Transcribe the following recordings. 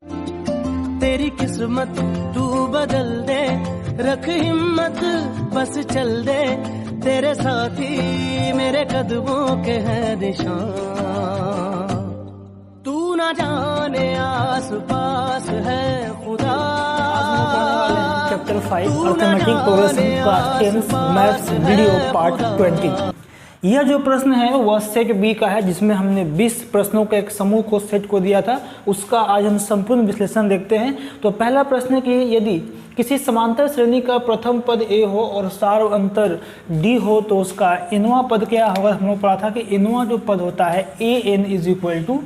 तेरी किस्मत तू बदल दे, रख हिम्मत बस चल दे, तेरे साथी मेरे कदमों के है निशान, तू ना जाने आस पास है खुदा। Chapter 5 arithmetic progression class 10 maths video part 20। यह जो प्रश्न है वह सेट बी का है, जिसमें हमने 20 प्रश्नों के एक समूह को सेट को दिया था। उसका आज हम संपूर्ण विश्लेषण देखते हैं। तो पहला प्रश्न है कि यदि किसी समांतर श्रेणी का प्रथम पद ए हो और सार्व अंतर डी हो तो उसका इनवा पद क्या होगा। हमने पढ़ा था कि इनवा जो पद होता है A n is equal to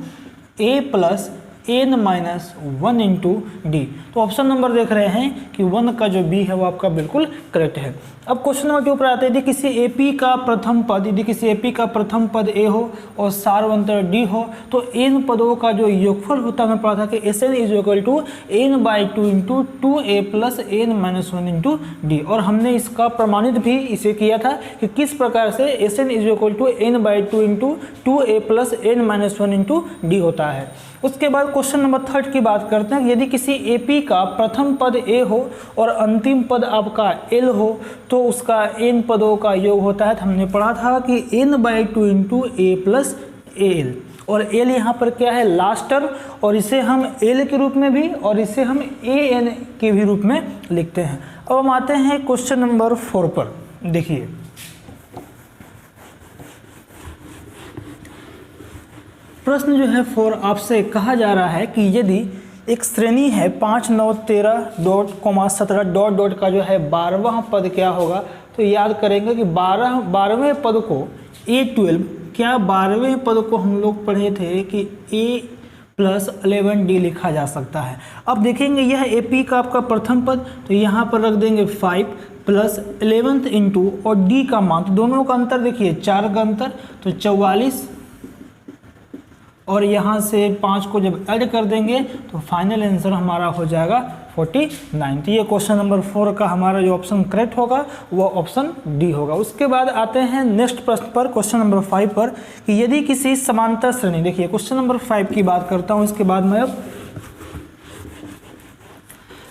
A plus N minus 1 into D. तो ऑप्शन नंबर देख रहे हैं कि 1 का जो बी है वो आपका बिल्कुल करेक्ट है। अब क्वेश्चन नंबर 2 पर आते हैं। यदि किसी एपी का प्रथम पद ए हो और सार्वंतर डी हो तो एन पदों का जो योगफल होता है, हमें पढ़ा था कि S N is equal to N by 2 into 2a plus N minus 1 into D. और हमने इसका प्रमाणित भी इसे किया था कि किस प्रकार से S N is equal to N by 2 into 2a plus N minus 1 into D होता है। उसके बाद क्वेश्चन नंबर 3 की बात करते हैं। यदि किसी एपी का प्रथम पद ए हो और अंतिम पद आपका एल हो तो उसका एन पदों का योग होता है। तो हमने पढ़ा था कि N by 2 into A plus A L, और एल यहाँ पर क्या है लास्ट टर्म, और इसे हम एल के रूप में भी और इसे हम ए एन के भी रूप में लिखते हैं। अब हम आते हैं क्वेश्चन नंबर 4 पर। देखिए प्रश्न जो है 4 आपसे कहा जा रहा है कि यदि एक श्रेणी है 5 9 13 डॉट 17 डॉट डॉट का जो है 12वां पद क्या होगा। तो याद करेंगे कि 12वें पद को A12, क्या 12वें पद को हम लोग पढ़े थे कि A प्लस 11D लिखा जा सकता है। अब देखेंगे यह AP का आपका प्रथम पद, तो यहाँ पर रख देंगे 5 प्लस 11th इंटू और D का मान, तो दोनों का अंतर देखिए 4 का अंतर, तो 44, और यहाँ से 5 को जब ऐड कर देंगे तो फाइनल आंसर हमारा हो जाएगा 49। तो ये क्वेश्चन नंबर 4 का हमारा जो ऑप्शन करेक्ट होगा वो ऑप्शन डी होगा। उसके बाद आते हैं नेक्स्ट प्रश्न पर, क्वेश्चन नंबर 5 पर, कि यदि किसी समांतर श्रेणी, देखिए क्वेश्चन नंबर 5 की बात करता हूँ, इसके बाद मैं अब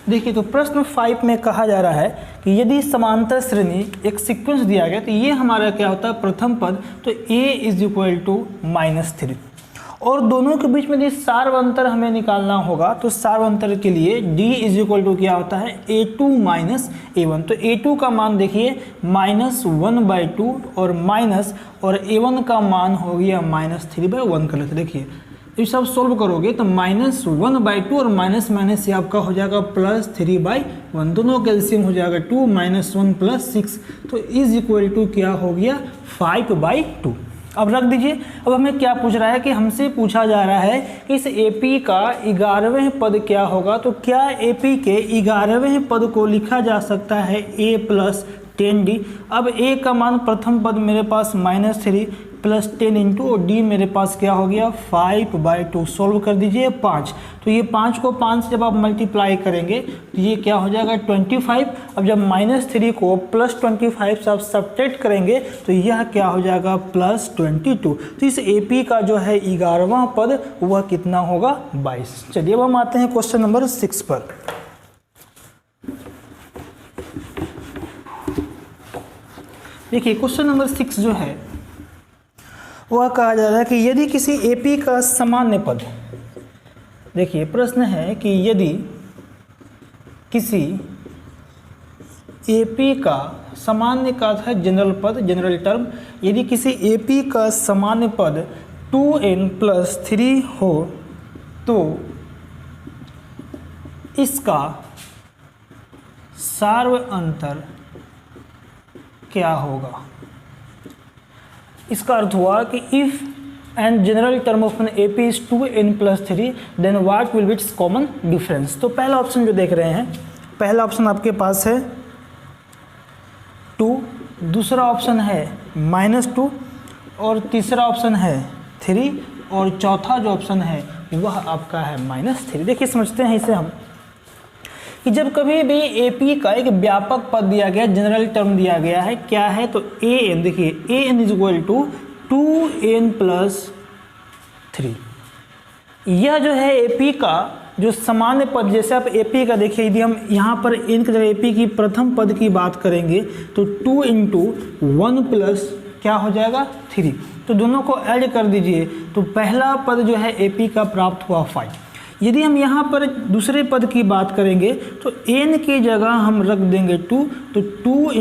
देखिए तो प्रश्न 5 में कहा जा रहा है कि यदि समांतर श्रेणी एक सीक्वेंस दिया गया तो ये हमारा क्या होता है प्रथम पद, तो a इज इक्वल टू -3, और दोनों के बीच में यदि सार्वंतर हमें निकालना होगा तो सार्वंतर के लिए d इज इक्वल टू क्या होता है a2 माइनस a1। तो a2 का मान देखिए -1/2 और माइनस, और a1 का मान हो गया -3/1 कर लेते। देखिए ये सब सोल्व करोगे तो -1/2 और माइनस माइनस ये आपका हो जाएगा +3/1, दोनों का एलसीएम हो जाएगा 2 - 1 + 6, तो इज इक्वल टू क्या हो गया 5/2। अब रख दीजिए। अब हमें क्या पूछ रहा है कि हमसे पूछा जा रहा है कि इस AP का 11वें पद क्या होगा। तो क्या AP के 11वें पद को लिखा जा सकता है A प्लस 10D। अब A का मान प्रथम पद मेरे पास -3 प्लस 10 इंटू, और D मेरे पास क्या हो गया 5/2। सॉल्व कर दीजिए 5, तो ये 5 को 5 से जब आप मल्टीप्लाई करेंगे तो ये क्या हो जाएगा 25। अब जब -3 को +25 से आप सब्ट्रैक्ट करेंगे तो यह क्या हो जाएगा +22। तो इस AP का जो है 11वां पद वह कितना होगा 22। चलिए अब हम आते हैं क्वेश्चन नंबर 6 पर। देखिए क्वेश्चन नंबर 6 जो है वह कहा जा रहा है कि यदि किसी AP का सामान्य पद, देखिए प्रश्न है कि यदि किसी AP का सामान्य का है जनरल पद, जनरल टर्म, यदि किसी AP का सामान्य पद 2n + 3 हो तो इसका सार्व अंतर क्या होगा। इसका अर्थ हुआ कि if and general term of N AP is 2n + 3 then what will be its common difference. तो पहला ऑप्शन जो देख रहे हैं, पहला ऑप्शन आपके पास है 2, दूसरा ऑप्शन है -2, और तीसरा ऑप्शन है 3, और चौथा जो ऑप्शन है वह आपका है -3। देखिए समझते हैं इसे हम कि जब कभी भी AP का एक व्यापक पद दिया गया, जनरल टर्म दिया गया है, क्या है तो an, देखिए an is equal to 2n + 3, यह जो है AP का जो सामान्य पद, जैसे आप एपी का देखिए, यदि हम यहाँ पर n की जगह एपी की प्रथम पद की बात करेंगे तो 2 × 1 प्लस क्या हो जाएगा 3, तो दोनों को ऐड कर दीजिए तो पहला पद जो है एपी का प्राप्त हुआ 5। यदि हम यहाँ पर दूसरे पद की बात करेंगे तो n की जगह हम रख देंगे 2, तो 2 ×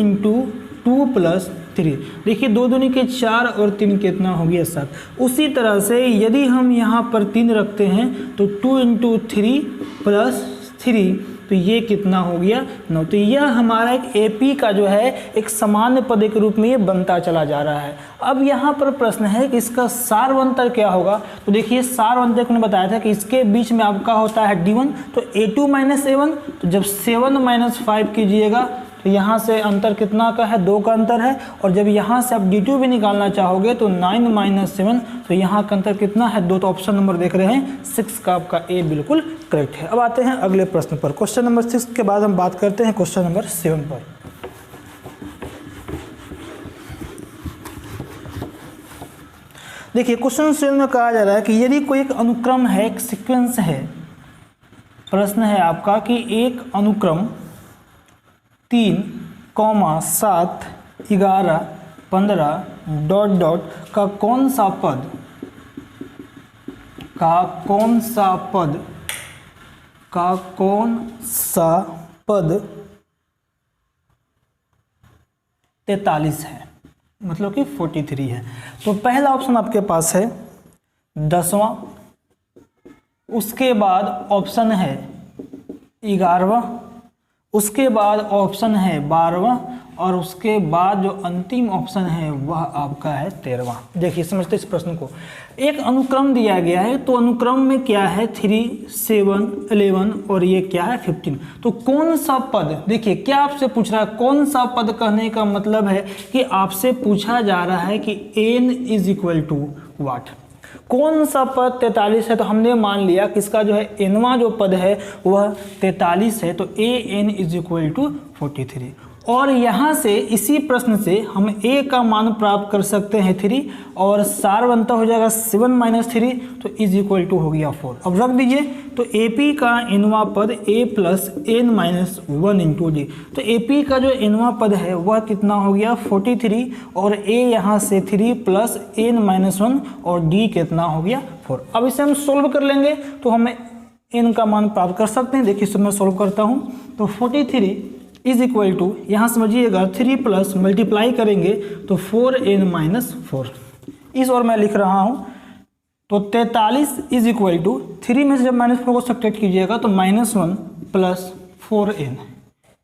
2 प्लस 3, देखिए 2 दूनी के 4 और 3 कितना हो गया 7। उसी तरह से यदि हम यहाँ पर 3 रखते हैं तो 2 × 3 प्लस 3, तो ये कितना हो गया 9। तो यह हमारा एक एपी का जो है एक सामान्य पद के रूप में ये बनता चला जा रहा है। अब यहाँ पर प्रश्न है कि इसका सारवंतर क्या होगा। तो देखिए सारवंतर को बताया था कि इसके बीच में आपका होता है d1, तो a2 - a1, तो जब 7 - 5 कीजिएगा तो यहाँ से अंतर कितना का है 2 का अंतर है, और जब यहाँ से आप d2 भी निकालना चाहोगे तो 9 - 7, तो यहाँ का अंतर कितना है 2। तो ऑप्शन नंबर देख रहे हैं 6 का आपका ए बिल्कुल करेक्ट है। अब आते हैं अगले प्रश्न पर। क्वेश्चन नंबर 6 के बाद हम बात करते हैं क्वेश्चन नंबर 7 पर। देखिए क्वेश्चन 7 में कहा जा रहा है कि यदि कोई एक अनुक्रम है, एक सीक्वेंस है, प्रश्न है आपका कि एक अनुक्रम 3, 7, 11, 15 ... का कौन सा पद 43 है, मतलब कि 43 है। तो पहला ऑप्शन आपके पास है 10वां, उसके बाद ऑप्शन है 11वां, उसके बाद ऑप्शन है 12वां, और उसके बाद जो अंतिम ऑप्शन है वह आपका है 13वां। देखिए समझते इस प्रश्न को। एक अनुक्रम दिया गया है, तो अनुक्रम में क्या है 3, 7, 11 और ये क्या है 15। तो कौन सा पद, देखिए क्या आपसे पूछ रहा है कौन सा पद, कहने का मतलब है कि आपसे पूछा जा रहा है कि n = what, कौन सा पद 43 है। तो हमने मान लिया कि इसका जो है nवां जो पद है वह 43 है, तो an = 43। और यहाँ से इसी प्रश्न से हम a का मान प्राप्त कर सकते हैं 3, और सारवंतर हो जाएगा 7 - 3, तो = हो गया 4। अब रख दीजिए, तो AP का nवां पद a + n - 1 × d, तो AP का जो nवां पद है वह कितना हो गया 43, और a यहाँ से 3 + n - 1 और d कितना हो गया 4। अब इसे हम सोल्व कर लेंगे तो हमें n का मान प्राप्त कर सकते हैं। देखिए इसे मैं सोल्व करता हूँ, तो 43 = यहाँ समझिएगा 3 प्लस मल्टीप्लाई करेंगे तो 4n - 4, इस और मैं लिख रहा हूँ। तो 43 = 3 में से जब -4 को सब्ट्रैक्ट कीजिएगा तो -1 + 4n,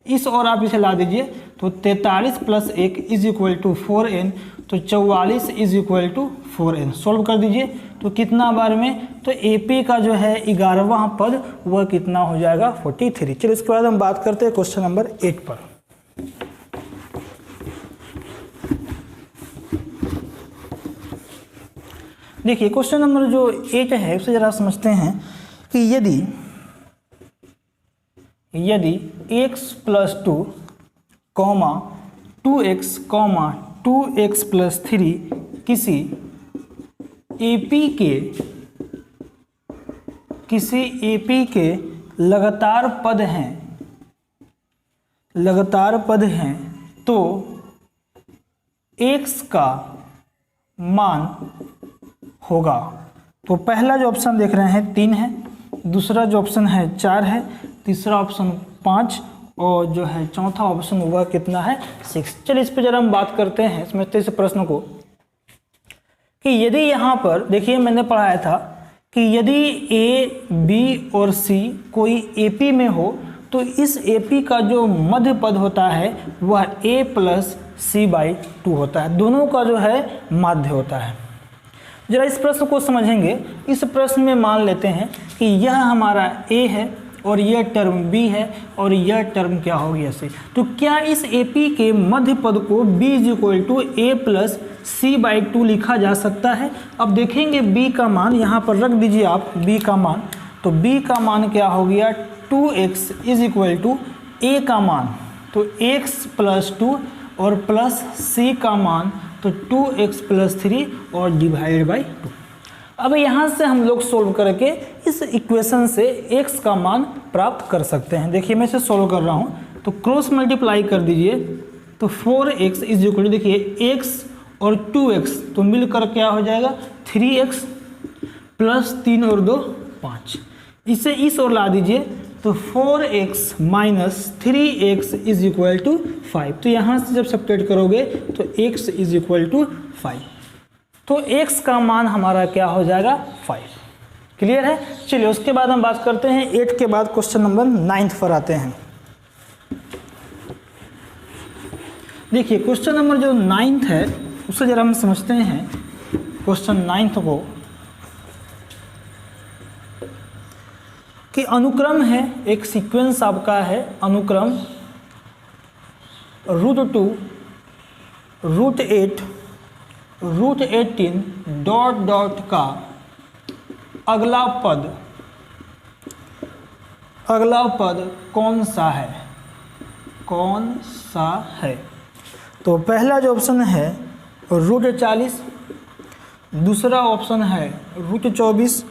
इस और आप इसे ला दीजिए तो 43 + 1 = 4n, तो 44 = 4n। सोल्व कर दीजिए तो कितना बार में, तो AP का जो है 11वां पद वह कितना हो जाएगा 43। चलिए इसके बाद हम बात करते हैं क्वेश्चन नंबर 8 पर। देखिए क्वेश्चन नंबर जो 8 है उसे जरा समझते हैं कि यदि x + 2, 2x, 2x + 3 किसी AP के लगातार पद हैं, तो x का मान होगा। तो पहला जो ऑप्शन देख रहे हैं 3 है, दूसरा जो ऑप्शन है 4 है, तीसरा ऑप्शन 5, और जो है चौथा ऑप्शन वह कितना है 6। चलिए इस पर जरा हम बात करते हैं, समझते हैं इस प्रश्न को कि यदि यहाँ पर देखिए मैंने पढ़ाया था कि यदि A, B और C कोई AP में हो तो इस AP का जो मध्य पद होता है वह A + C/2 होता है, दोनों का जो है माध्य होता है। जरा इस प्रश्न को समझेंगे। इस प्रश्न में मान लेते हैं कि यह हमारा A है और यह टर्म B है और यह टर्म क्या होगी ऐसे। तो क्या इस AP के मध्य पद को B = A + C/2 लिखा जा सकता है। अब देखेंगे B का मान, यहाँ पर रख दीजिए आप B का मान, तो B का मान क्या हो गया 2x = A का मान, तो x + 2 और प्लस C का मान तो 2x + 3 और /2। अब यहाँ से हम लोग सोल्व करके इस इक्वेशन से x का मान प्राप्त कर सकते हैं। देखिए मैं इसे सोल्व कर रहा हूँ, तो क्रॉस मल्टीप्लाई कर दीजिए, तो 4x इज इक्वल टू, देखिए x और 2x तो मिलकर क्या हो जाएगा 3x प्लस 3 और 2 5, इसे इस ओर ला दीजिए तो 4x minus 3x is equal to 5। तो यहाँ से जब सब्ट्रैक्ट करोगे तो x इज इक्वल टू 5, तो x का मान हमारा क्या हो जाएगा 5। क्लियर है। चलिए उसके बाद हम बात करते हैं 8 के बाद क्वेश्चन नंबर 9 पर आते हैं। देखिए क्वेश्चन नंबर जो 9 है उसे जरा हम समझते हैं क्वेश्चन 9 को, कि अनुक्रम है, एक सीक्वेंस आपका है अनुक्रम √2 √8 √18 डॉट डॉट का अगला पद कौन सा है, कौन सा है। तो पहला जो ऑप्शन है √40, दूसरा ऑप्शन है √24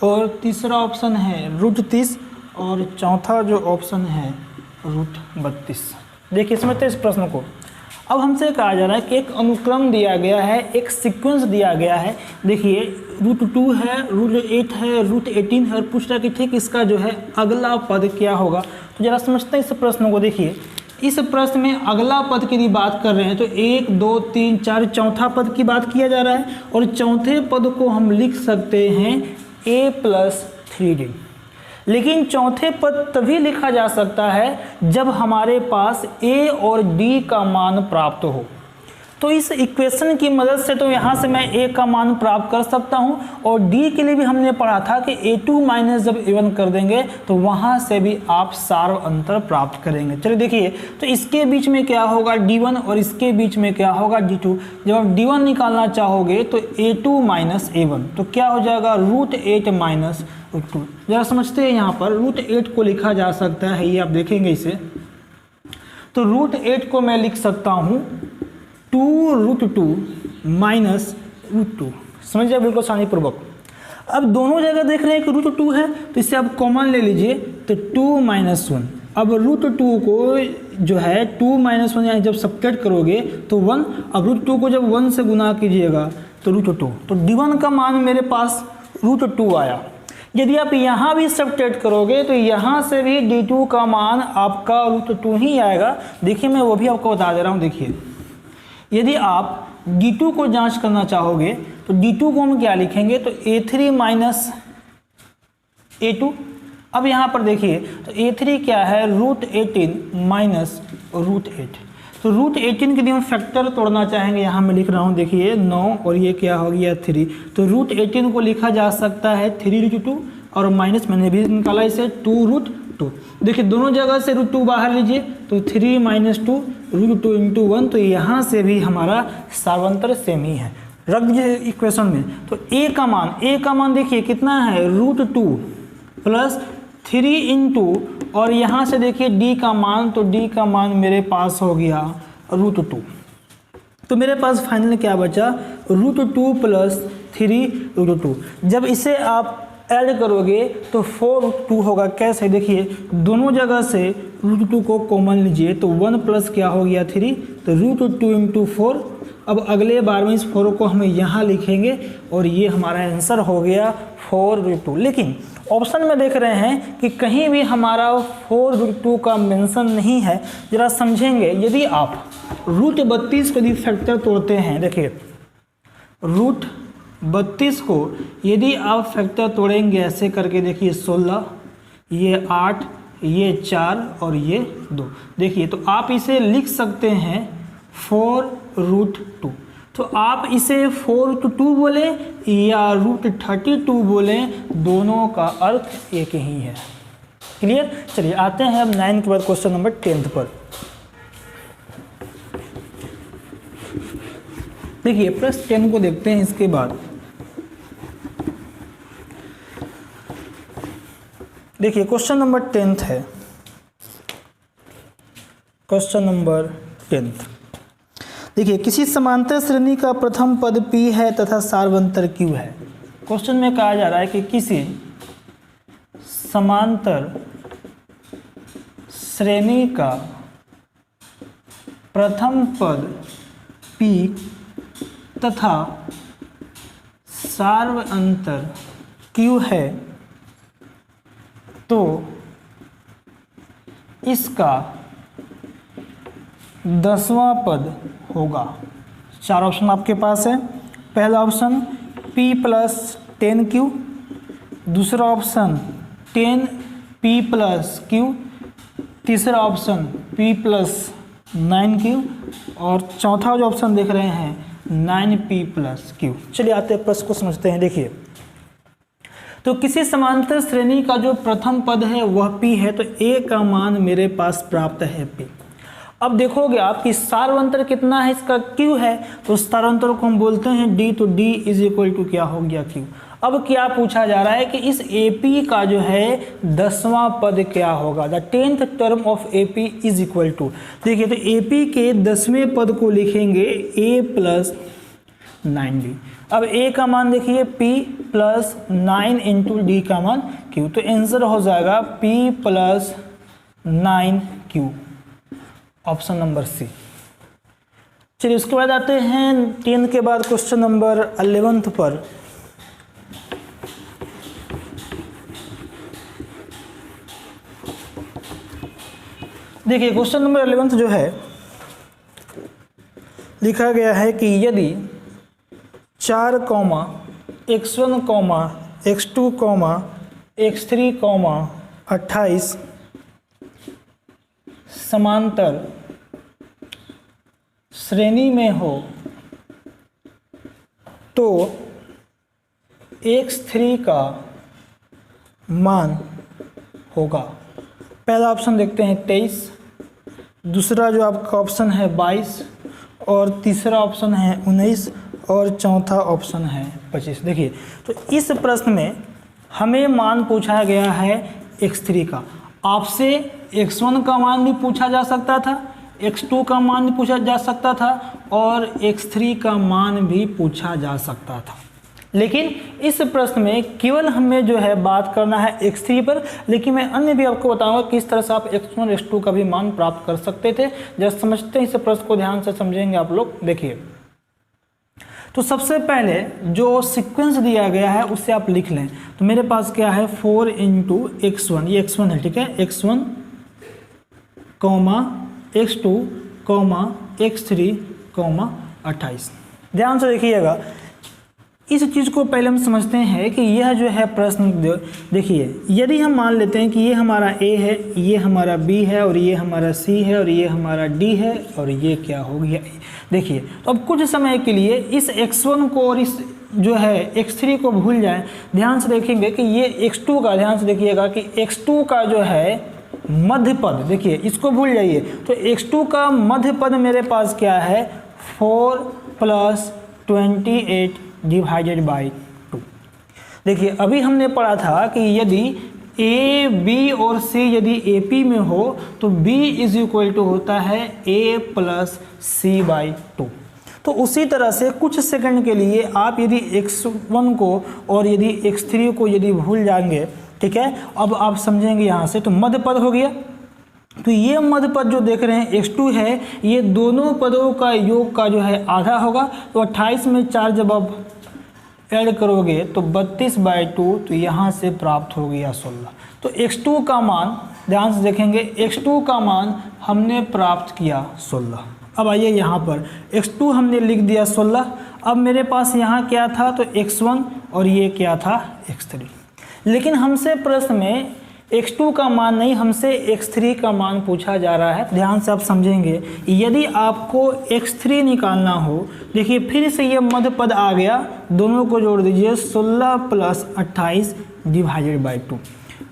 और तीसरा ऑप्शन है √30 और चौथा जो ऑप्शन है √32। देखिए समझते हैं इस प्रश्न को। अब हमसे कहा जा रहा है कि एक अनुक्रम दिया गया है, एक सीक्वेंस दिया गया है। देखिए √2 है, √8 है, √18 है और पूछ रहा है कि ठीक इसका जो है अगला पद क्या होगा। तो जरा समझते हैं इस प्रश्न को। देखिए इस प्रश्न में अगला पद की यदि बात कर रहे हैं तो 1 2 3 4 चौथा पद की बात किया जा रहा है, और चौथे पद को हम लिख सकते हैं a + 3d। लेकिन चौथे पद तभी लिखा जा सकता है जब हमारे पास a और d का मान प्राप्त हो। तो इस इक्वेशन की मदद से तो यहाँ से मैं a का मान प्राप्त कर सकता हूँ, और d के लिए भी हमने पढ़ा था कि a2 माइनस जब a1 कर देंगे तो वहाँ से भी आप सार्व अंतर प्राप्त करेंगे। चलिए देखिए, तो इसके बीच में क्या होगा d1 और इसके बीच में क्या होगा d2। जब आप d1 निकालना चाहोगे तो a2 माइनस a1, तो क्या हो जाएगा √8 माइनस √2। जरा समझते हैं, यहाँ पर √8 को लिखा जा सकता है, ये आप देखेंगे इसे, तो √8 को मैं लिख सकता हूँ 2√2 माइनस √2। समझ जाए बिल्कुल आसानी पूर्वक। अब दोनों जगह देख रहे हैं कि √2 है तो इसे आप कॉमन ले लीजिए, तो 2 - 1। अब √2 को जो है 2 - 1 यानी जब सब्ट्रैक्ट करोगे तो 1, अब √2 को जब 1 से गुना कीजिएगा तो √2, तो d1 का मान मेरे पास √2 आया। यदि आप यहाँ भी सब्ट्रैक्ट करोगे तो यहाँ से भी d2 का मान आपका √2 ही आएगा। देखिए मैं वो भी आपको बता दे रहा हूँ। देखिए यदि आप d2 को जांच करना चाहोगे तो d2 को हम क्या लिखेंगे, तो a3 माइनस a2। अब यहाँ पर देखिए तो a3 क्या है √18 माइनस √8। तो √18 के लिए हम फैक्टर तोड़ना चाहेंगे, यहाँ मैं लिख रहा हूँ, देखिए 9 और ये क्या हो गया 3। तो √18 को लिखा जा सकता है 3√2 और माइनस मैंने भी निकाला इसे 2√2। देखिए दोनों जगह से √2 बाहर लीजिए तो 3 - 2 √2 × 1, तो यहाँ से भी हमारा सार्वंतर सेम ही है। रख दीजिए इक्वेशन में। तो a का मान देखिए कितना है √2 प्लस 3 × और यहाँ से देखिए d का मान, तो d का मान मेरे पास हो गया √2। तो मेरे पास फाइनल क्या बचा √2 प्लस 3√2। जब इसे आप ऐड करोगे तो 4√2 होगा। कैसे, देखिए दोनों जगह से √2 को कॉमन लीजिए तो 1 प्लस क्या हो गया 3, तो √2 × 4। अब अगले बार में इस 4 को हम यहाँ लिखेंगे और ये हमारा आंसर हो गया 4√2। लेकिन ऑप्शन में देख रहे हैं कि कहीं भी हमारा 4√2 का मेंशन नहीं है। जरा समझेंगे, यदि आप √32 को यदि फैक्टर तोड़ते हैं, देखिए √32 को यदि आप फैक्टर तोड़ेंगे ऐसे करके, देखिए 16, ये 8, ये 4 और ये 2, देखिए तो आप इसे लिख सकते हैं 4√2। तो आप इसे 4√2 बोले या √32 बोले, दोनों का अर्थ एक ही है। क्लियर। चलिए आते हैं अब 9 के बाद क्वेश्चन नंबर 10 पर। देखिए प्रश्न 10 को देखते हैं। इसके बाद देखिए क्वेश्चन नंबर 10 है, क्वेश्चन नंबर 10। देखिए किसी समांतर श्रेणी का प्रथम पद P है तथा सार्वंतर Q है। क्वेश्चन में कहा जा रहा है कि किसी समांतर श्रेणी का प्रथम पद P तथा सार्व अंतर Q है तो इसका 10वां पद होगा। 4 ऑप्शन आपके पास है। पहला ऑप्शन P + 10Q, दूसरा ऑप्शन 10P + Q, तीसरा ऑप्शन P + 9Q और चौथा जो ऑप्शन देख रहे हैं 9P + Q। चलिए आते हैं प्रश्न को समझते हैं। देखिए, तो किसी समांतर श्रेणी का जो प्रथम पद है वह P है, तो A का मान मेरे पास प्राप्त है P। अब देखोगे आप कि सार्वंतर कितना है, इसका Q है, तो सार्वंतर को हम बोलते हैं D, तो D = क्या हो गया Q। अब क्या पूछा जा रहा है कि इस AP का जो है 10वां पद क्या होगा, the 10th term of AP = देखिए, तो AP के 10वें पद को लिखेंगे A + 9D। अब A का मान देखिए P + 9 × D का मान Q, तो आंसर हो जाएगा P + 9Q, option number C। चलिए उसके बाद आते हैं 10 के बाद क्वेश्चन नंबर 11 पर। देखिए, क्वेश्चन नंबर 11 जो है लिखा गया है कि यदि 4, x1, x2, x3, 28 समांतर श्रेणी में हो तो x3 का मान होगा। पहला ऑप्शन देखते हैं 23, दूसरा जो आपका ऑप्शन है 22 और तीसरा ऑप्शन है 19 और चौथा ऑप्शन है 25। देखिए, तो इस प्रश्न में हमें मान पूछा गया है x3 का। आपसे x1 का मान भी पूछा जा सकता था, x2 का मान भी पूछा जा सकता था और x3 का मान भी पूछा जा सकता था, लेकिन इस प्रश्न में केवल हमें जो है बात करना है x3 पर। लेकिन मैं अन्य भी आपको बताऊंगा किस तरह से आप x1 x2 का भी मान प्राप्त कर सकते थे। जब समझते हैं इस प्रश्न को, ध्यान से समझेंगे आप लोग। देखिए, तो सबसे पहले जो सीक्वेंस दिया गया है उससे आप लिख लें। तो मेरे पास क्या है 4 × x1, ये x1 है, ठीक है, x1, x2, x3, 28। ध्यान से देखिएगा, इस चीज़ को पहले हम समझते हैं कि यह जो है प्रश्न देखिए, यदि हम मान लेते हैं कि ये हमारा A है, ये हमारा B है और ये हमारा C है और ये हमारा D है और ये क्या हो गया A। देखिए, तो अब कुछ समय के लिए इस x1 को और इस जो है x3 को भूल जाएं। ध्यान से देखेंगे कि ये x2 का, ध्यान से देखिएगा कि x2 का जो है मध्य पद, देखिए इसको भूल जाइए। तो x2 का मध्य पद मेरे पास क्या है 4 + 28 ÷ 2। देखिए, अभी हमने पढ़ा था कि यदि A, B और C यदि AP में हो तो B = होता है A + C/2। तो उसी तरह से कुछ सेकंड के लिए आप यदि x1 को और यदि x3 को यदि भूल जाएंगे, ठीक है, अब आप समझेंगे यहाँ से, तो मध्य पद हो गया। तो ये मध्य पद जो देख रहे हैं x2 है, ये दोनों पदों का योग का जो है आधा होगा। तो 28 में 4 जब आप ऐड करोगे तो 32/2, तो यहाँ से प्राप्त हो गया 16। तो x2 का मान, ध्यान से देखेंगे, x2 का मान हमने प्राप्त किया 16। अब आइए यहाँ पर x2 हमने लिख दिया 16। अब मेरे पास यहाँ क्या था, तो x1 और ये क्या था x3। लेकिन हमसे प्रश्न में x2 का मान नहीं, हमसे x3 का मान पूछा जा रहा है। ध्यान से आप समझेंगे, यदि आपको x3 निकालना हो, देखिए फिर से ये मध्य पद आ गया, दोनों को जोड़ दीजिए 16 + 28 ÷ 2।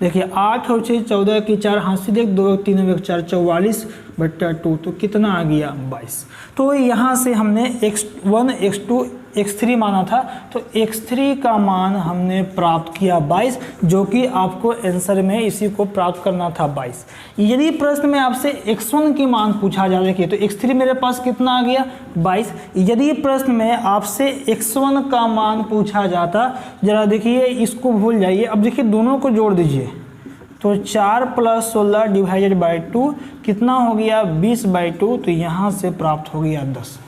देखिए 8 और 6 14 की 4 हाथ से देख, 2 3 4 44/2, तो कितना आ गया 22। तो यहाँ से हमने x1 x2 x3 माना था, तो x3 का मान हमने प्राप्त किया 22, जो कि आपको आंसर में इसी को प्राप्त करना था 22। यदि प्रश्न में आपसे x1 की मान पूछा जा रही है तो x3 मेरे पास कितना आ गया 22। यदि प्रश्न में आपसे x1 का मान पूछा जाता, जरा देखिए इसको भूल जाइए, अब देखिए दोनों को जोड़ दीजिए, तो 4 + 16 डिवाइडेड बाई 2 कितना हो गया 20/2, तो यहाँ से प्राप्त हो गया 10।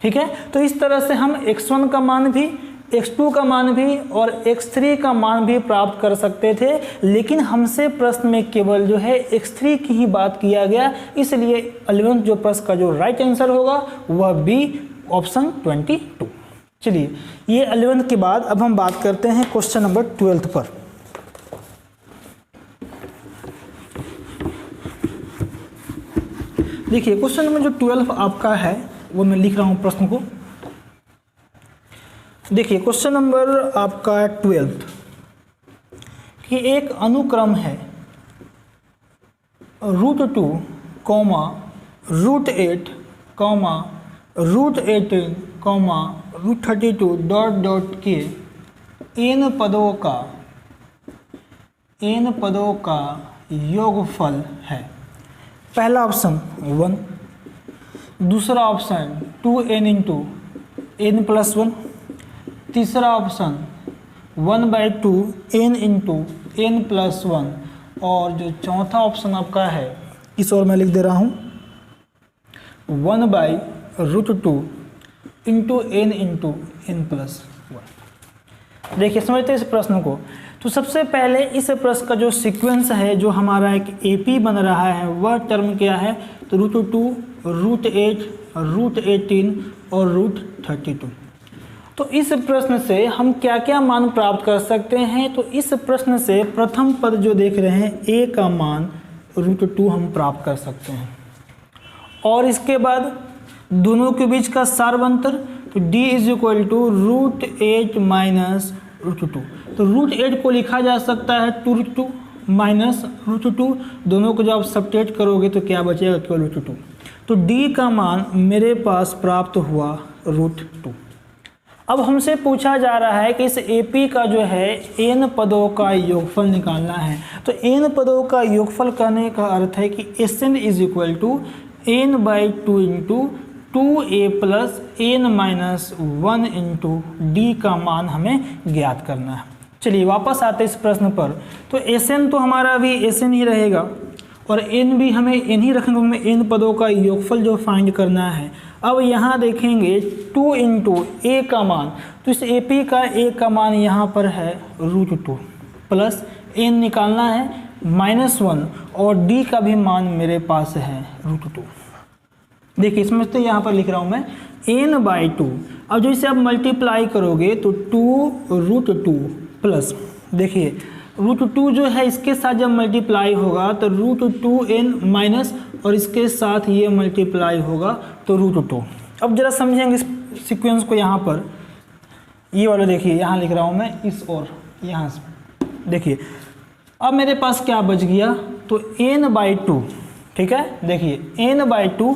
ठीक है, तो इस तरह से हम x1 का मान भी, x2 का मान भी और x3 का मान भी प्राप्त कर सकते थे, लेकिन हमसे प्रश्न में केवल जो है x3 की ही बात किया गया, इसलिए 11th जो प्रश्न का जो राइट आंसर होगा वह बी ऑप्शन 22। चलिए ये 11th के बाद अब हम बात करते हैं क्वेश्चन नंबर 12th पर। देखिए क्वेश्चन नंबर जो 12 आपका है वो मैं लिख रहा हूँ प्रश्न को। देखिए क्वेश्चन नंबर आपका 12 कि एक अनुक्रम है √2, √8, √18, √32 डॉट के n पदों का योगफल है। पहला ऑप्शन 1, दूसरा ऑप्शन 2n × n + 1, तीसरा ऑप्शन 1/2 n × n + 1, और जो चौथा ऑप्शन आपका है इस और मैं लिख दे रहा हूँ 1/√2 × n × n + 1। देखिए समझते हैं इस प्रश्न को। तो सबसे पहले इस प्रश्न का जो सीक्वेंस है, जो हमारा एक एपी बन रहा है, वह टर्म क्या है, तो √2, √8, √18 और √32। तो इस प्रश्न से हम क्या क्या मान प्राप्त कर सकते हैं, तो इस प्रश्न से प्रथम पद जो देख रहे हैं a का मान √2 हम प्राप्त कर सकते हैं, और इसके बाद दोनों के बीच का सार्वंतर, तो d = √8 - √2, तो √8 को लिखा जा सकता है 2√2 माइनस √2, दोनों को जब आप सब्ट्रैक्ट करोगे तो क्या बचेगा, केवल √2। तो d का मान मेरे पास प्राप्त हुआ √2। अब हमसे पूछा जा रहा है कि इस AP का जो है n पदों का योगफल निकालना है। तो n पदों का योगफल करने का अर्थ है कि Sn = n/2 × 2a + n-1 × d का मान हमें ज्ञात करना है। चलिए वापस आते इस प्रश्न पर। तो Sn तो हमारा भी Sn ही रहेगा, और n भी हमें n ही रखेंगे, हमें n पदों का योगफल जो फाइंड करना है। अब यहाँ देखेंगे 2 × a का मान, तो इस AP का a का मान यहाँ पर है √2 प्लस n निकालना है -1, और d का भी मान मेरे पास है √2। देखिए समझते यहाँ पर लिख रहा हूँ मैं n/2। अब जो इसे आप मल्टीप्लाई करोगे तो 2√2 प्लस, देखिए √2 जो है इसके साथ जब मल्टीप्लाई होगा तो √2n माइनस, और इसके साथ ये मल्टीप्लाई होगा तो √2। अब जरा समझेंगे इस सीक्वेंस को। यहाँ पर ये वाला देखिए यहाँ लिख रहा हूँ मैं इस, और यहाँ से देखिए अब मेरे पास क्या बच गया, तो n/2। ठीक है, देखिए n/2,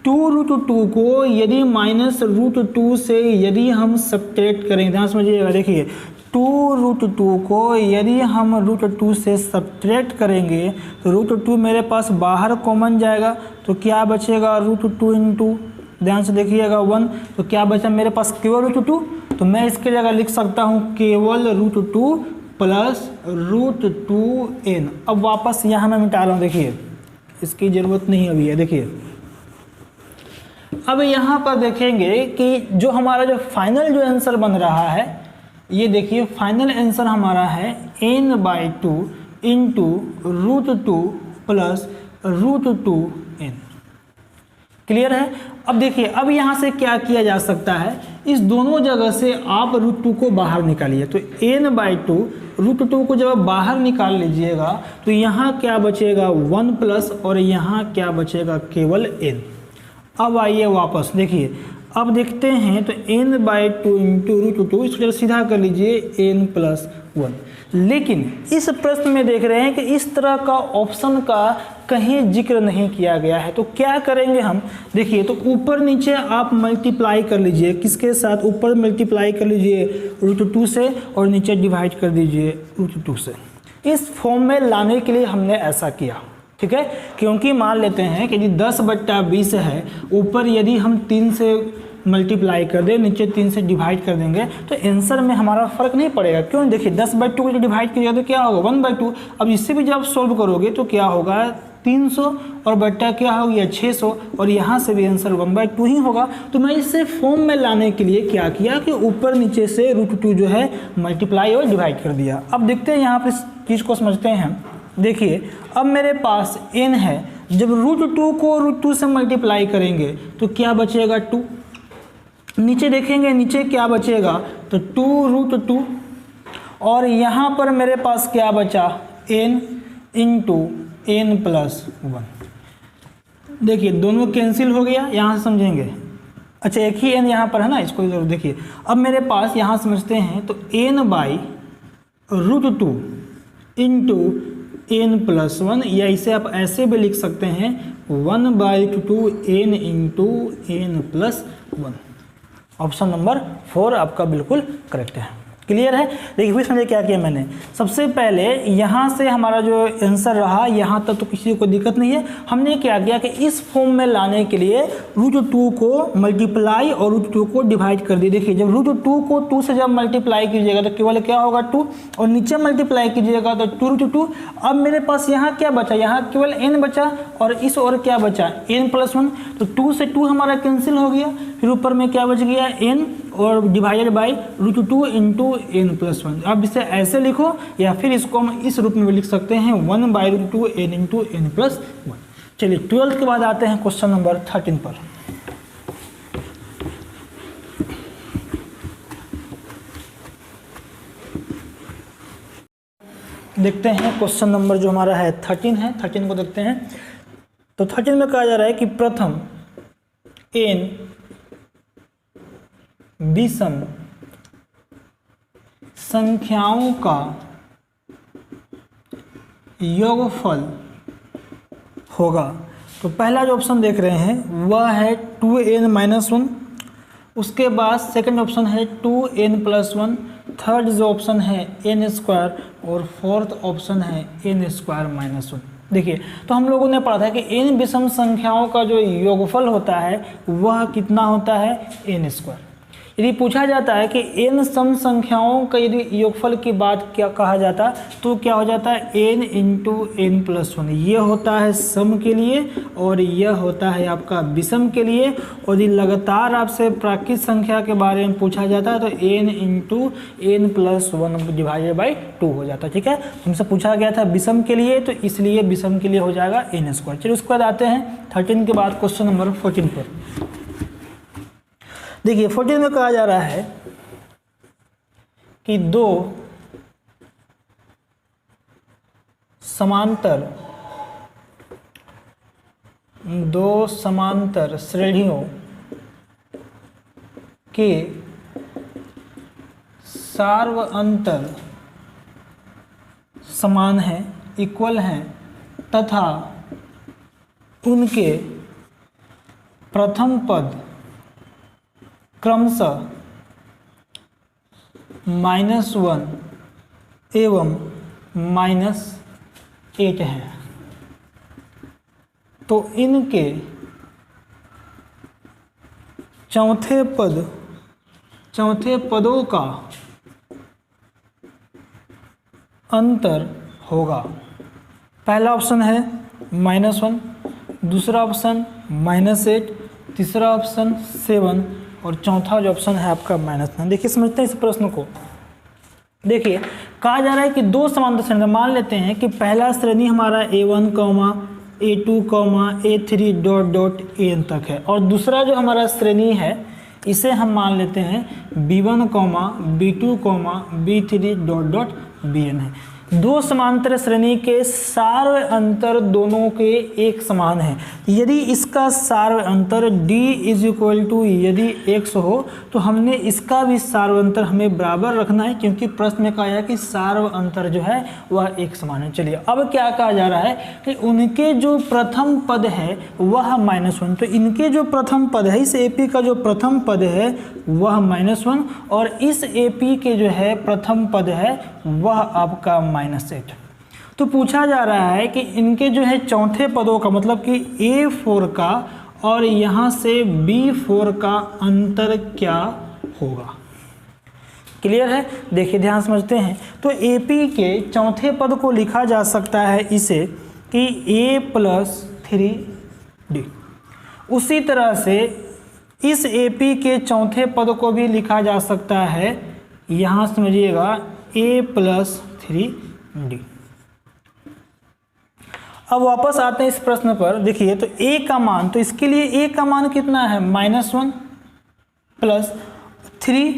2√2 को यदि -√2 से यदि हम सब्ट्रैक्ट करें, ध्यान समझिएगा, देखिए 2√2 को यदि हम √2 से सब्ट्रैक्ट करेंगे तो √2 मेरे पास बाहर कॉमन जाएगा, तो क्या बचेगा √2 ध्यान से देखिएगा 1, तो क्या बचा मेरे पास केवल √2। तो मैं इसके जगह लिख सकता हूँ केवल √2 प्लस √2n। अब वापस यहाँ मैं मिटा रहा हूँ, देखिए इसकी ज़रूरत नहीं अभी है। देखिए अब यहाँ पर देखेंगे कि जो हमारा जो फाइनल जो आंसर बन रहा है, ये देखिए फाइनल आंसर हमारा है n/2 × √2 प्लस √2n। क्लियर है। अब देखिए अब यहाँ से क्या किया जा सकता है, इस दोनों जगह से आप √2 को बाहर निकालिए। तो n/2 √2 को जब आप बाहर निकाल लीजिएगा तो यहाँ क्या बचेगा 1 प्लस, और यहाँ क्या बचेगा केवल n। अब आइए वापस देखिए, अब देखते हैं तो n/2 इंटू √2, इसको जरा सीधा कर लीजिए n+1। लेकिन इस प्रश्न में देख रहे हैं कि इस तरह का ऑप्शन का कहीं जिक्र नहीं किया गया है। तो क्या करेंगे हम, देखिए तो ऊपर नीचे आप मल्टीप्लाई कर लीजिए, किसके साथ, ऊपर मल्टीप्लाई कर लीजिए √2 से और नीचे डिवाइड कर दीजिए √2 से। इस फॉर्म में लाने के लिए हमने ऐसा किया, ठीक है, क्योंकि मान लेते हैं कि यदि 10/20 है, ऊपर यदि हम 3 से मल्टीप्लाई कर दें, नीचे 3 से डिवाइड कर देंगे तो आंसर में हमारा फर्क नहीं पड़ेगा। क्यों, देखिए 10/2 को डिवाइड कीजिएगा तो क्या होगा 1/2। अब इससे भी जब आप सॉल्व करोगे तो क्या होगा 300 और बट्टा क्या हो गया 600, और यहाँ से भी आंसर 1/2 ही होगा। तो मैं इसे फॉर्म में लाने के लिए क्या किया कि ऊपर नीचे से √2 जो है मल्टीप्लाई और डिवाइड कर दिया। अब देखते हैं यहाँ पर इस चीज़ को समझते हैं। देखिए अब मेरे पास n है, जब √2 को √2 से मल्टीप्लाई करेंगे तो क्या बचेगा 2। नीचे देखेंगे नीचे क्या बचेगा तो 2√2, और यहाँ पर मेरे पास क्या बचा n इंटू n+1। देखिए दोनों कैंसिल हो गया, यहाँ से समझेंगे। अच्छा एक ही n यहाँ पर है ना, इसको जरूर देखिए। अब मेरे पास यहाँ समझते हैं तो n/√2 इंटू n+1, या इसे आप ऐसे भी लिख सकते हैं 1/2 n into n+1। Option number 4 आपका बिल्कुल करेक्ट है। क्लियर है। देखिए फिर समझिए क्या किया मैंने। सबसे पहले यहाँ से हमारा जो आंसर रहा यहाँ तक तो किसी को दिक्कत नहीं है। हमने क्या किया कि इस फॉर्म में लाने के लिए √2 को मल्टीप्लाई और √2 को डिवाइड कर दिए। देखिए जब √2 को 2 से जब मल्टीप्लाई कीजिएगा तो केवल क्या होगा 2, और नीचे मल्टीप्लाई कीजिएगा तो 2√2। अब मेरे पास यहाँ क्या बचा, यहाँ केवल n बचा, और इस और क्या बचा n+1, तो 2 से 2 हमारा कैंसिल हो गया। फिर ऊपर में क्या बच गया n और डिवाइडेड बाई √2 इंटू n+1। अब इसे ऐसे लिखो, या फिर इसको हम इस रूप में भी लिख सकते हैं 1/√2 n इंटू n+1। चलिए 12 के बाद आते हैं क्वेश्चन नंबर 13 पर। देखते हैं क्वेश्चन नंबर जो हमारा है 13 है। 13 को देखते हैं। तो 13 में कहा जा रहा है कि प्रथम n विषम संख्याओं का योगफल होगा। तो पहला जो ऑप्शन देख रहे हैं वह है 2n-1, उसके बाद सेकंड ऑप्शन है 2n+1, थर्ड जो ऑप्शन है n², और फोर्थ ऑप्शन है n²-1। देखिए तो हम लोगों ने पढ़ा था कि n विषम संख्याओं का जो योगफल होता है वह कितना होता है n²। यदि पूछा जाता है कि n सम संख्याओं का यदि योगफल की बात क्या कहा जाता तो क्या हो जाता है n इंटू n+1। ये होता है सम के लिए और यह होता है आपका विषम के लिए। और यदि लगातार आपसे प्राकृत संख्या के बारे में पूछा जाता है तो n into n+1 divided by 2 हो जाता है। ठीक है, हमसे पूछा गया था विषम के लिए तो इसलिए विषम के लिए हो जाएगा n²। चलिए उसके बाद आते हैं 13 के बाद क्वेश्चन नंबर 14 पर। देखिए 14 में कहा जा रहा है कि दो समांतर श्रेणियों के सार्वअंतर समान हैं, इक्वल हैं, तथा उनके प्रथम पद क्रमशः -1 एवं -8 हैं। तो इनके चौथे पदों का अंतर होगा। पहला ऑप्शन है -1, दूसरा ऑप्शन -8, तीसरा ऑप्शन 7 और चौथा जो ऑप्शन है आपका -9। देखिए समझते हैं इस प्रश्न को। देखिए कहा जा रहा है कि दो समांतर श्रेणी, मान लेते हैं कि पहला श्रेणी हमारा A1, A2, A3 dot an तक है, और दूसरा जो हमारा श्रेणी है इसे हम मान लेते हैं B1, B2, B3 dot bn है। दो समांतर श्रेणी के सार्व अंतर दोनों के एक समान है। यदि इसका सार्व अंतर d इज इक्वल टू यदि x हो तो हमने इसका भी सार्व अंतर हमें बराबर रखना है, क्योंकि प्रश्न में कहा है कि सार्व अंतर जो है वह एक समान है। चलिए अब क्या कहा जा रहा है कि उनके जो प्रथम पद है वह -1, तो इनके जो प्रथम पद है, इस AP का जो प्रथम पद है वह -1 और इस AP के जो है प्रथम पद है वह आपका -8। तो पूछा जा रहा है कि इनके जो है चौथे पदों का मतलब कि A4 का और यहाँ से B4 का अंतर क्या होगा। क्लियर है? देखिए ध्यान समझते हैं। तो AP के चौथे पद को लिखा जा सकता है इसे कि A+3D। उसी तरह से इस AP के चौथे पद को भी लिखा जा सकता है, यहाँ समझिएगा, A+3D। अब वापस आते हैं इस प्रश्न पर। देखिए तो A का मान, तो इसके लिए A का मान कितना है -1 + 3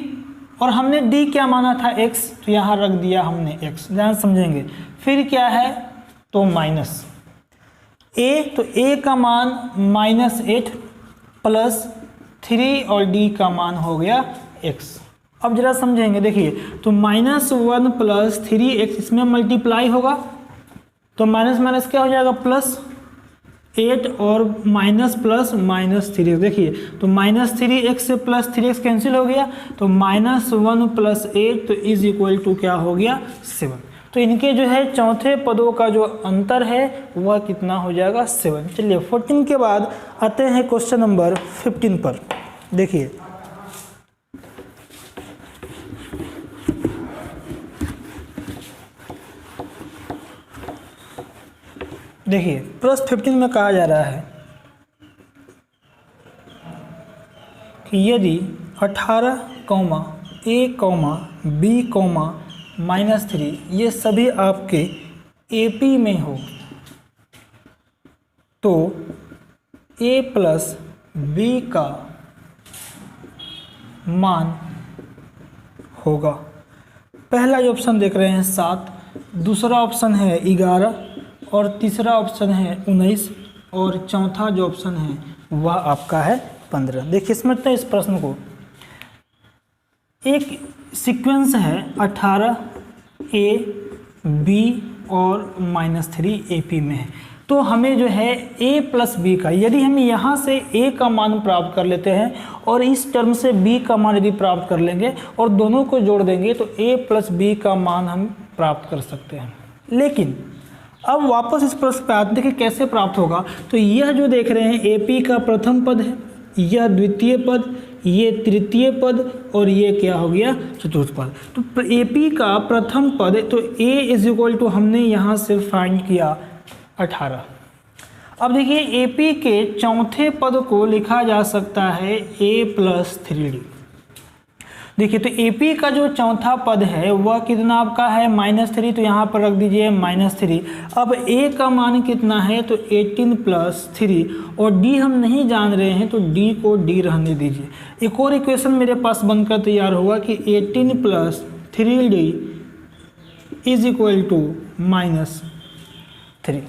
और हमने D क्या माना था x, तो यहाँ रख दिया हमने x। ध्यान समझेंगे। फिर क्या है तो माइनस A, तो A का मान -8 + 3 और D का मान हो गया x। अब जरा समझेंगे। देखिए तो -1 + 3x इसमें मल्टीप्लाई होगा तो माइनस माइनस क्या हो जाएगा +8 और माइनस प्लस -3। देखिए तो -3x से +3x कैंसिल हो गया तो -1 + 8 तो इज इक्वल टू क्या हो गया 7। तो इनके जो है चौथे पदों का जो अंतर है वह कितना हो जाएगा 7। चलिए 14 के बाद आते हैं क्वेश्चन नंबर 15 पर। देखिए प्रश्न 15 में कहा जा रहा है कि यदि 18, A, B, -3 ये सभी आपके AP में हो तो A + B का मान होगा। पहला जो ऑप्शन देख रहे हैं 7, दूसरा ऑप्शन है 11 और तीसरा ऑप्शन है 19 और चौथा जो ऑप्शन है वह आपका है 15। देखिए समझते हैं इस प्रश्न को। एक सीक्वेंस है 18 A, B और -3 AP में है, तो हमें जो है A + B का, यदि हम यहाँ से A का मान प्राप्त कर लेते हैं और इस टर्म से B का मान यदि प्राप्त कर लेंगे और दोनों को जोड़ देंगे तो A + B का मान हम प्राप्त कर सकते हैं। लेकिन अब वापस इस प्रश्न पे आते हैं कि कैसे प्राप्त होगा। तो यह जो देख रहे हैं AP का प्रथम पद है, यह द्वितीय पद, ये तृतीय पद और ये क्या हो गया चतुर्थ पद। तो AP का प्रथम पद तो A = हमने यहाँ से फाइंड किया 18। अब देखिए AP के चौथे पद को लिखा जा सकता है A+3D। देखिए तो AP का जो चौथा पद है वह कितना आपका है -3, तो यहाँ पर रख दीजिए -3। अब A का मान कितना है तो 18 + 3 और D हम नहीं जान रहे हैं तो D को D रहने दीजिए। एक और इक्वेशन मेरे पास बनकर तैयार होगा कि 18 + 3D is equal to -3।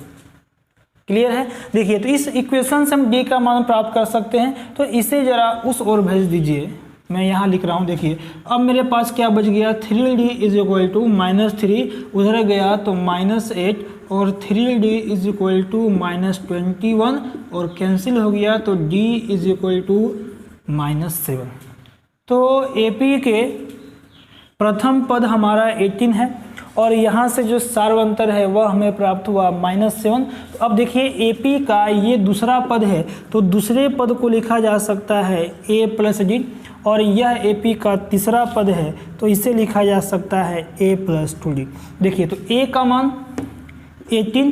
Clear है? देखिए तो इस इक्वेशन से हम D का मान प्राप्त कर सकते हैं, तो इसे जरा उस ओर भेज दीजिए। मैं यहाँ लिख रहा हूँ। देखिए अब मेरे पास क्या बच गया 3D इज इक्वल टू -3, उधर गया तो -8 और 3D इज इक्वल टू -21 और कैंसिल हो गया तो D इज इक्वल टू -7। तो AP के प्रथम पद हमारा 18 है और यहाँ से जो सार्वंतर है वह हमें प्राप्त हुआ -7। तो अब देखिए AP का ये दूसरा पद है तो दूसरे पद को लिखा जा सकता है A + D और यह AP का तीसरा पद है तो इसे लिखा जा सकता है A + 2D। देखिए तो A का मान 18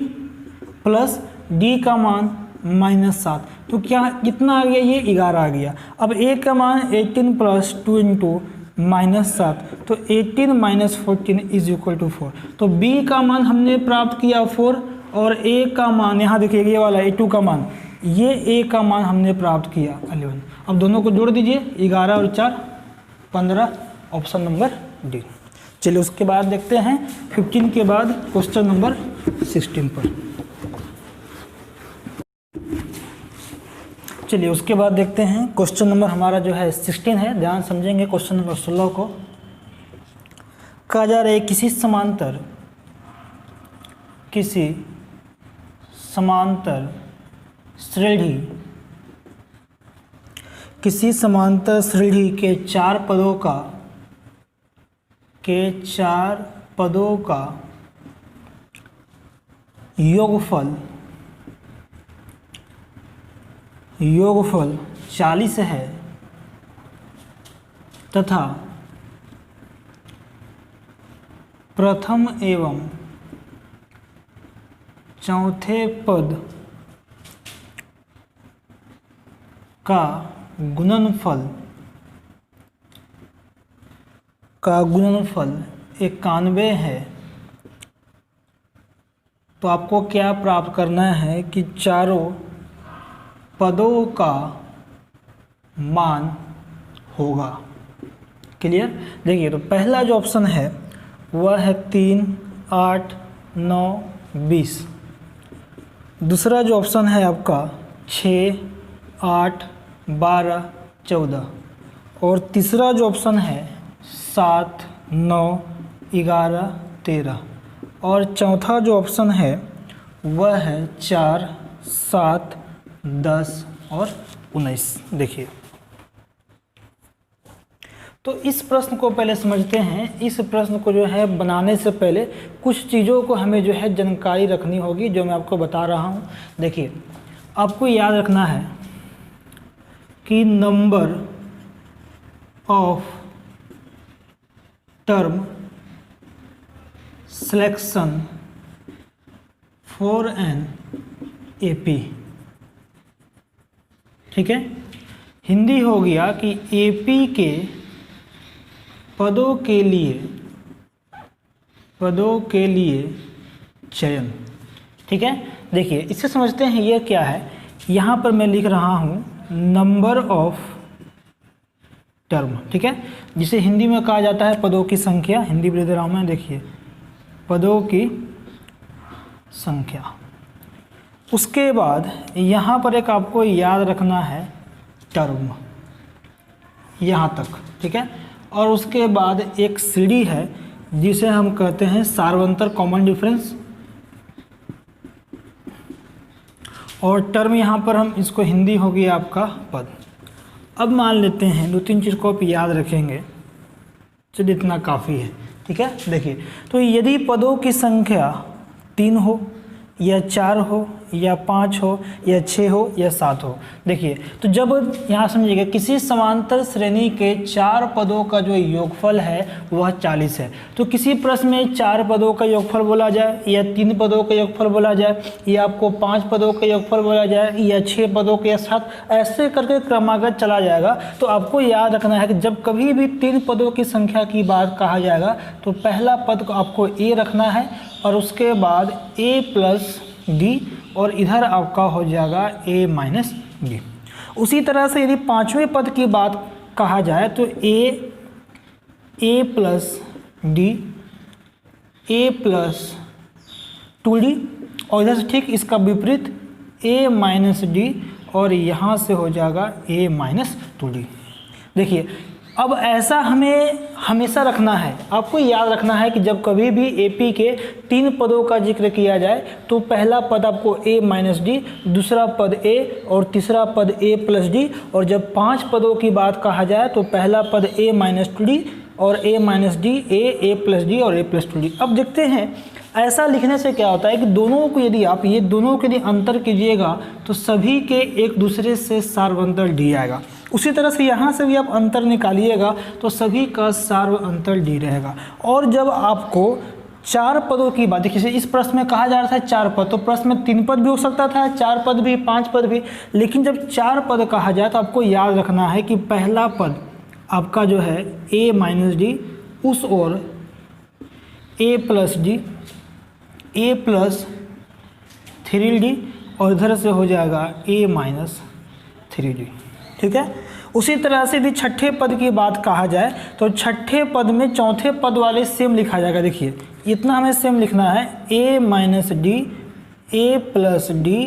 प्लस D का मान -7, तो क्या कितना आ गया ये 11 आ गया। अब A का मान 18 + 2 × -7 तो 18 - 14 इज इक्वल टू 4। तो B का मान हमने प्राप्त किया 4 और A का मान यहाँ देखिए ये वाला A2 का मान, ये A का मान हमने प्राप्त किया 11। अब दोनों को जोड़ दीजिए 11 और 4 15, ऑप्शन नंबर D। चलिए उसके बाद देखते हैं 15 के बाद क्वेश्चन नंबर 16 पर। चलिए उसके बाद देखते हैं क्वेश्चन नंबर हमारा जो है 16 है। ध्यान समझेंगे क्वेश्चन नंबर 16 को। कहा जा रहा है किसी समांतर श्रेणी के चार पदों का योगफल 40 है तथा प्रथम एवं चौथे पद का गुणनफल 91 है, तो आपको क्या प्राप्त करना है कि चारों पदों का मान होगा। क्लियर? देखिए, तो पहला जो ऑप्शन है वह है 3, 8, 9, 20। दूसरा जो ऑप्शन है आपका 6, 8, 12, 14। और तीसरा जो ऑप्शन है 7, 9, 11, 13। और चौथा जो ऑप्शन है वह है 4, 7, 10 और 19। देखिए, तो इस प्रश्न को पहले समझते हैं। इस प्रश्न को जो है बनाने से पहले कुछ चीज़ों को हमें जो है जानकारी रखनी होगी, जो मैं आपको बता रहा हूँ। देखिए, आपको याद रखना है कि number of term selection for an AP, ठीक है। हिंदी हो गया कि एपी के पदों के लिए चयन, ठीक है। देखिए, इससे समझते हैं ये क्या है। यहाँ पर मैं लिख रहा हूँ नंबर ऑफ टर्म, ठीक है, जिसे हिंदी में कहा जाता है पदों की संख्या। हिंदी भी दे रहा हूँ मैं, देखिए, पदों की संख्या। उसके बाद यहाँ पर एक आपको याद रखना है टर्म, यहाँ तक, ठीक है। और उसके बाद एक सीढ़ी है जिसे हम कहते हैं सार्वंतर कॉमन डिफरेंस। और टर्म यहाँ पर हम इसको हिंदी हो गया आपका पद। अब मान लेते हैं 2-3 चीज़ को आप याद रखेंगे, चलिए इतना काफ़ी है, ठीक है। देखिए, तो यदि पदों की संख्या 3 हो या 4 हो या 5 हो या 6 हो या 7 हो। देखिए, तो जब यहाँ समझिएगा किसी समांतर श्रेणी के 4 पदों का जो योगफल है वह 40 है, तो किसी प्रश्न में 4 पदों का योगफल बोला जाए या 3 पदों का योगफल बोला जाए या आपको 5 पदों का योगफल बोला जाए या 6 पदों के या 7, ऐसे करके क्रमागत चला जाएगा। तो आपको याद रखना है कि जब कभी भी 3 पदों की संख्या की बात कहा जाएगा तो पहला पद को आपको ए रखना है और उसके बाद a प्लस डी और इधर आपका हो जाएगा a माइनस डी। उसी तरह से यदि 5वें पद की बात कहा जाए तो a plus D, a plus 2d और इधर से ठीक इसका विपरीत a माइनस डी और यहाँ से हो जाएगा a माइनस 2d। देखिए, अब ऐसा हमें हमेशा रखना है, आपको याद रखना है कि जब कभी भी एपी के 3 पदों का जिक्र किया जाए तो पहला पद आपको a माइनस डी, दूसरा पद a और तीसरा पद a प्लस डी। और जब 5 पदों की बात कहा जाए तो पहला पद a माइनस 2d और a minus D, a plus D और a प्लस 2d। अब देखते हैं ऐसा लिखने से क्या होता है कि दोनों को यदि आप ये दोनों के यदि अंतर कीजिएगा तो सभी के एक दूसरे से सार्वंतर डी आएगा। उसी तरह से यहाँ से भी आप अंतर निकालिएगा तो सभी का सार्व अंतर डी रहेगा। और जब आपको 4 पदों की बात, देखिए इस प्रश्न में कहा जा रहा था 4 पद, तो प्रश्न में 3 पद भी हो सकता था, 4 पद भी, 5 पद भी, लेकिन जब 4 पद कहा जाए तो आपको याद रखना है कि पहला पद आपका जो है a माइनस डी, उस ओर a plus D, a plus 3d और इधर से हो जाएगा a माइनस 3d, ठीक है। उसी तरह से यदि छठे पद की बात कहा जाए तो छठे पद में चौथे पद वाले सेम लिखा जाएगा। देखिए इतना हमें सेम लिखना है, a minus D A plus D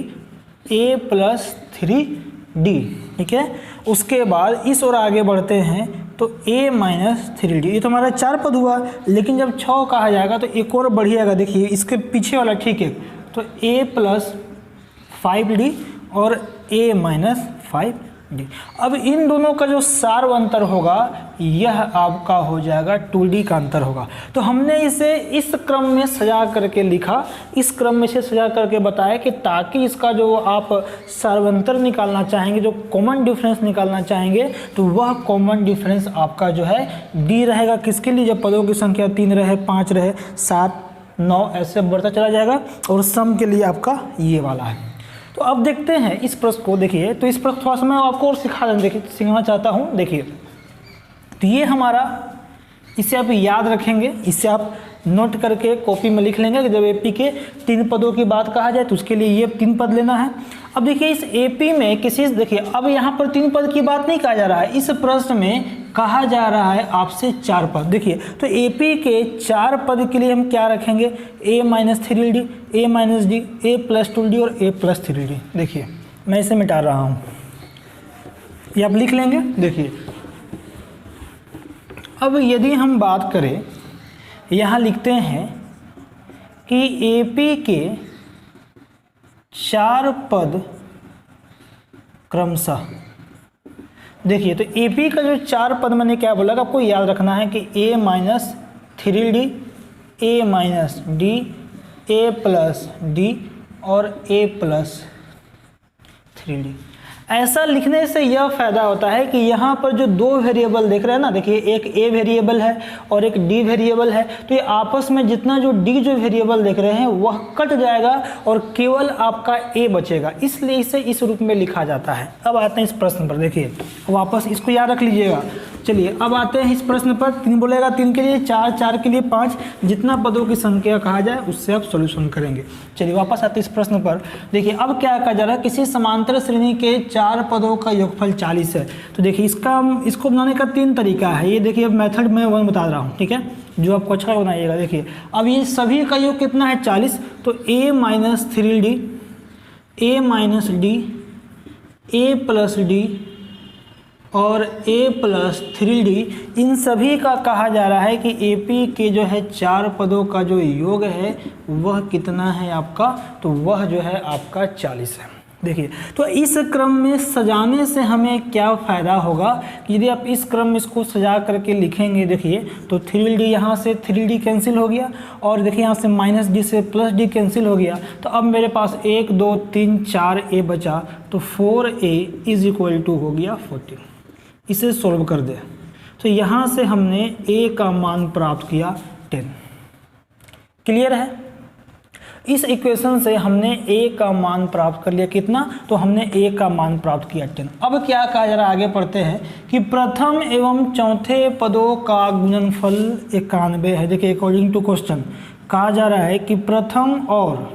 A plus 3d, ठीक है। उसके बाद इस और आगे बढ़ते हैं तो a माइनस 3d, ये तो हमारा 4 पद हुआ, लेकिन जब 6 कहा जाएगा तो एक और बढ़िएगा। देखिए इसके पीछे वाला, ठीक है, तो a प्लस 5d और a माइनस 5d। अब इन दोनों का जो सार अंतर होगा यह आपका हो जाएगा 2d का अंतर होगा। तो हमने इसे इस क्रम में सजा करके लिखा, इस क्रम में से सजा करके बताया कि ताकि इसका जो आप सारवंतर निकालना चाहेंगे, जो कॉमन डिफरेंस निकालना चाहेंगे, तो वह कॉमन डिफरेंस आपका जो है d रहेगा। किसके लिए? जब पदों की संख्या 3 रहे, 5 रहे, 7, 9 ऐसे बढ़ता चला जाएगा, और सम के लिए आपका ये वाला है। तो अब देखते हैं इस प्रश्न को। देखिए तो इस प्रश्न थोड़ा सा मैं आपको और सिखाना चाहता हूँ। देखिए तो ये हमारा, इसे आप याद रखेंगे, इसे आप नोट करके कॉपी में लिख लेंगे कि जब एपी के 3 पदों की बात कहा जाए तो उसके लिए ये 3 पद लेना है। अब देखिए इस एपी में किसी, देखिए अब यहाँ पर 3 पद की बात नहीं कहा जा रहा है, इस प्रश्न में कहा जा रहा है आपसे 4 पद। देखिए तो एपी के 4 पद के लिए हम क्या रखेंगे? a minus 3d, a minus D, a plus 2d और a प्लस 3d। देखिए मैं इसे मिटा रहा हूँ, ये आप लिख लेंगे। देखिए अब यदि हम बात करें, यहाँ लिखते हैं कि एपी के 4 पद क्रमशः, देखिए तो एपी का जो 4 पद मैंने क्या बोला, आपको याद रखना है कि a minus 3d, a minus D, a plus D और a प्लस 3d। ऐसा लिखने से यह फायदा होता है कि यहाँ पर जो 2 वेरिएबल देख रहे हैं ना, देखिए एक a वेरिएबल है और एक d वेरिएबल है, तो ये आपस में जितना जो d जो वेरिएबल देख रहे हैं वह कट जाएगा और केवल आपका a बचेगा, इसलिए इसे इस रूप में लिखा जाता है। अब आते हैं इस प्रश्न पर। देखिए वापस इसको याद रख लीजिएगा। चलिए अब आते हैं इस प्रश्न पर। 3 बोलेगा, 3 के लिए 4, 4 के लिए 5, जितना पदों की संख्या कहा जाए उससे आप सॉल्यूशन करेंगे। चलिए वापस आते हैं इस प्रश्न पर। देखिए अब क्या कहा जा रहा है, किसी समांतर श्रेणी के 4 पदों का योगफल 40 है। तो देखिए इसको बनाने का 3 तरीका है। ये देखिए अब मेथड मैं वो बता रहा हूँ, ठीक है, जो आपको अच्छा बनाइएगा। देखिए अब ये सभी का योग कितना है? 40। तो a minus 3d, a minus D, a plus D और a प्लस 3d, इन सभी का कहा जा रहा है कि एपी के जो है 4 पदों का जो योग है वह कितना है आपका? तो वह जो है आपका 40 है। देखिए तो इस क्रम में सजाने से हमें क्या फ़ायदा होगा कि यदि आप इस क्रम में इसको सजा करके लिखेंगे, देखिए तो 3d यहाँ से 3d कैंसिल हो गया, और देखिए यहाँ से माइनस डी से प्लस डी कैंसिल हो गया। तो अब मेरे पास 1, 2, 3, 4a बचा, तो 4a इज इक्वल टू हो गया 14। इसे सॉल्व कर दे तो यहाँ से हमने a का मान प्राप्त किया 10। क्लियर है? इस इक्वेशन से हमने a का मान प्राप्त कर लिया। कितना? तो हमने a का मान प्राप्त किया 10। अब क्या कहा जा रहा है, आगे पढ़ते हैं कि प्रथम एवं चौथे पदों का गुणनफल 91 है। देखिए अकॉर्डिंग टू क्वेश्चन कहा जा रहा है कि प्रथम और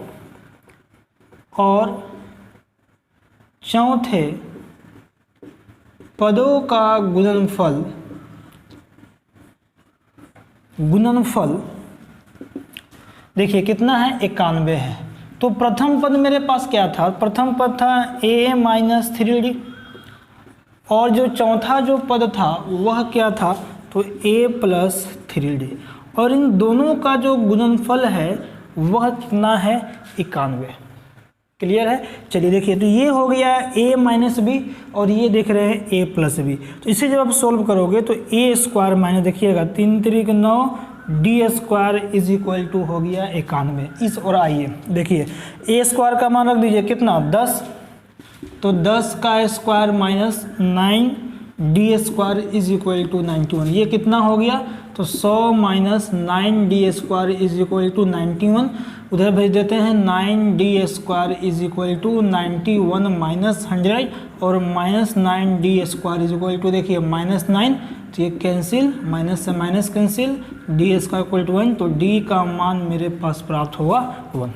चौथे पदों का गुणनफल देखिए कितना है? 91 है। तो प्रथम पद मेरे पास क्या था? प्रथम पद था a माइनस 3d, और जो चौथा जो पद था वह क्या था? तो a प्लस 3d, और इन दोनों का जो गुणनफल है वह कितना है? 91। क्लियर है? चलिए देखिए तो ये हो गया a माइनस बी, और ये देख रहे हैं a प्लस बी। तो इसे जब आप सोल्व करोगे तो a स्क्वायर माइनस, देखिएगा 3 3 9, D square is equal to हो गया 91। इस और आइए देखिए a स्क्वायर का मान रख दीजिए कितना? 10। तो 10 का square minus 9, D square is equal to 91। ये कितना हो गया? तो 100 माइनस 9 D square is equal to 91। उधर भेज देते हैं 9 D square is equal to 91 minus 100, और minus 9 D square is equal to, देखिए माइनस 9, तो ये कैंसिल, माइनस से minus cancel, D square equal to 1। तो डी का मान मेरे पास प्राप्त होगा 1।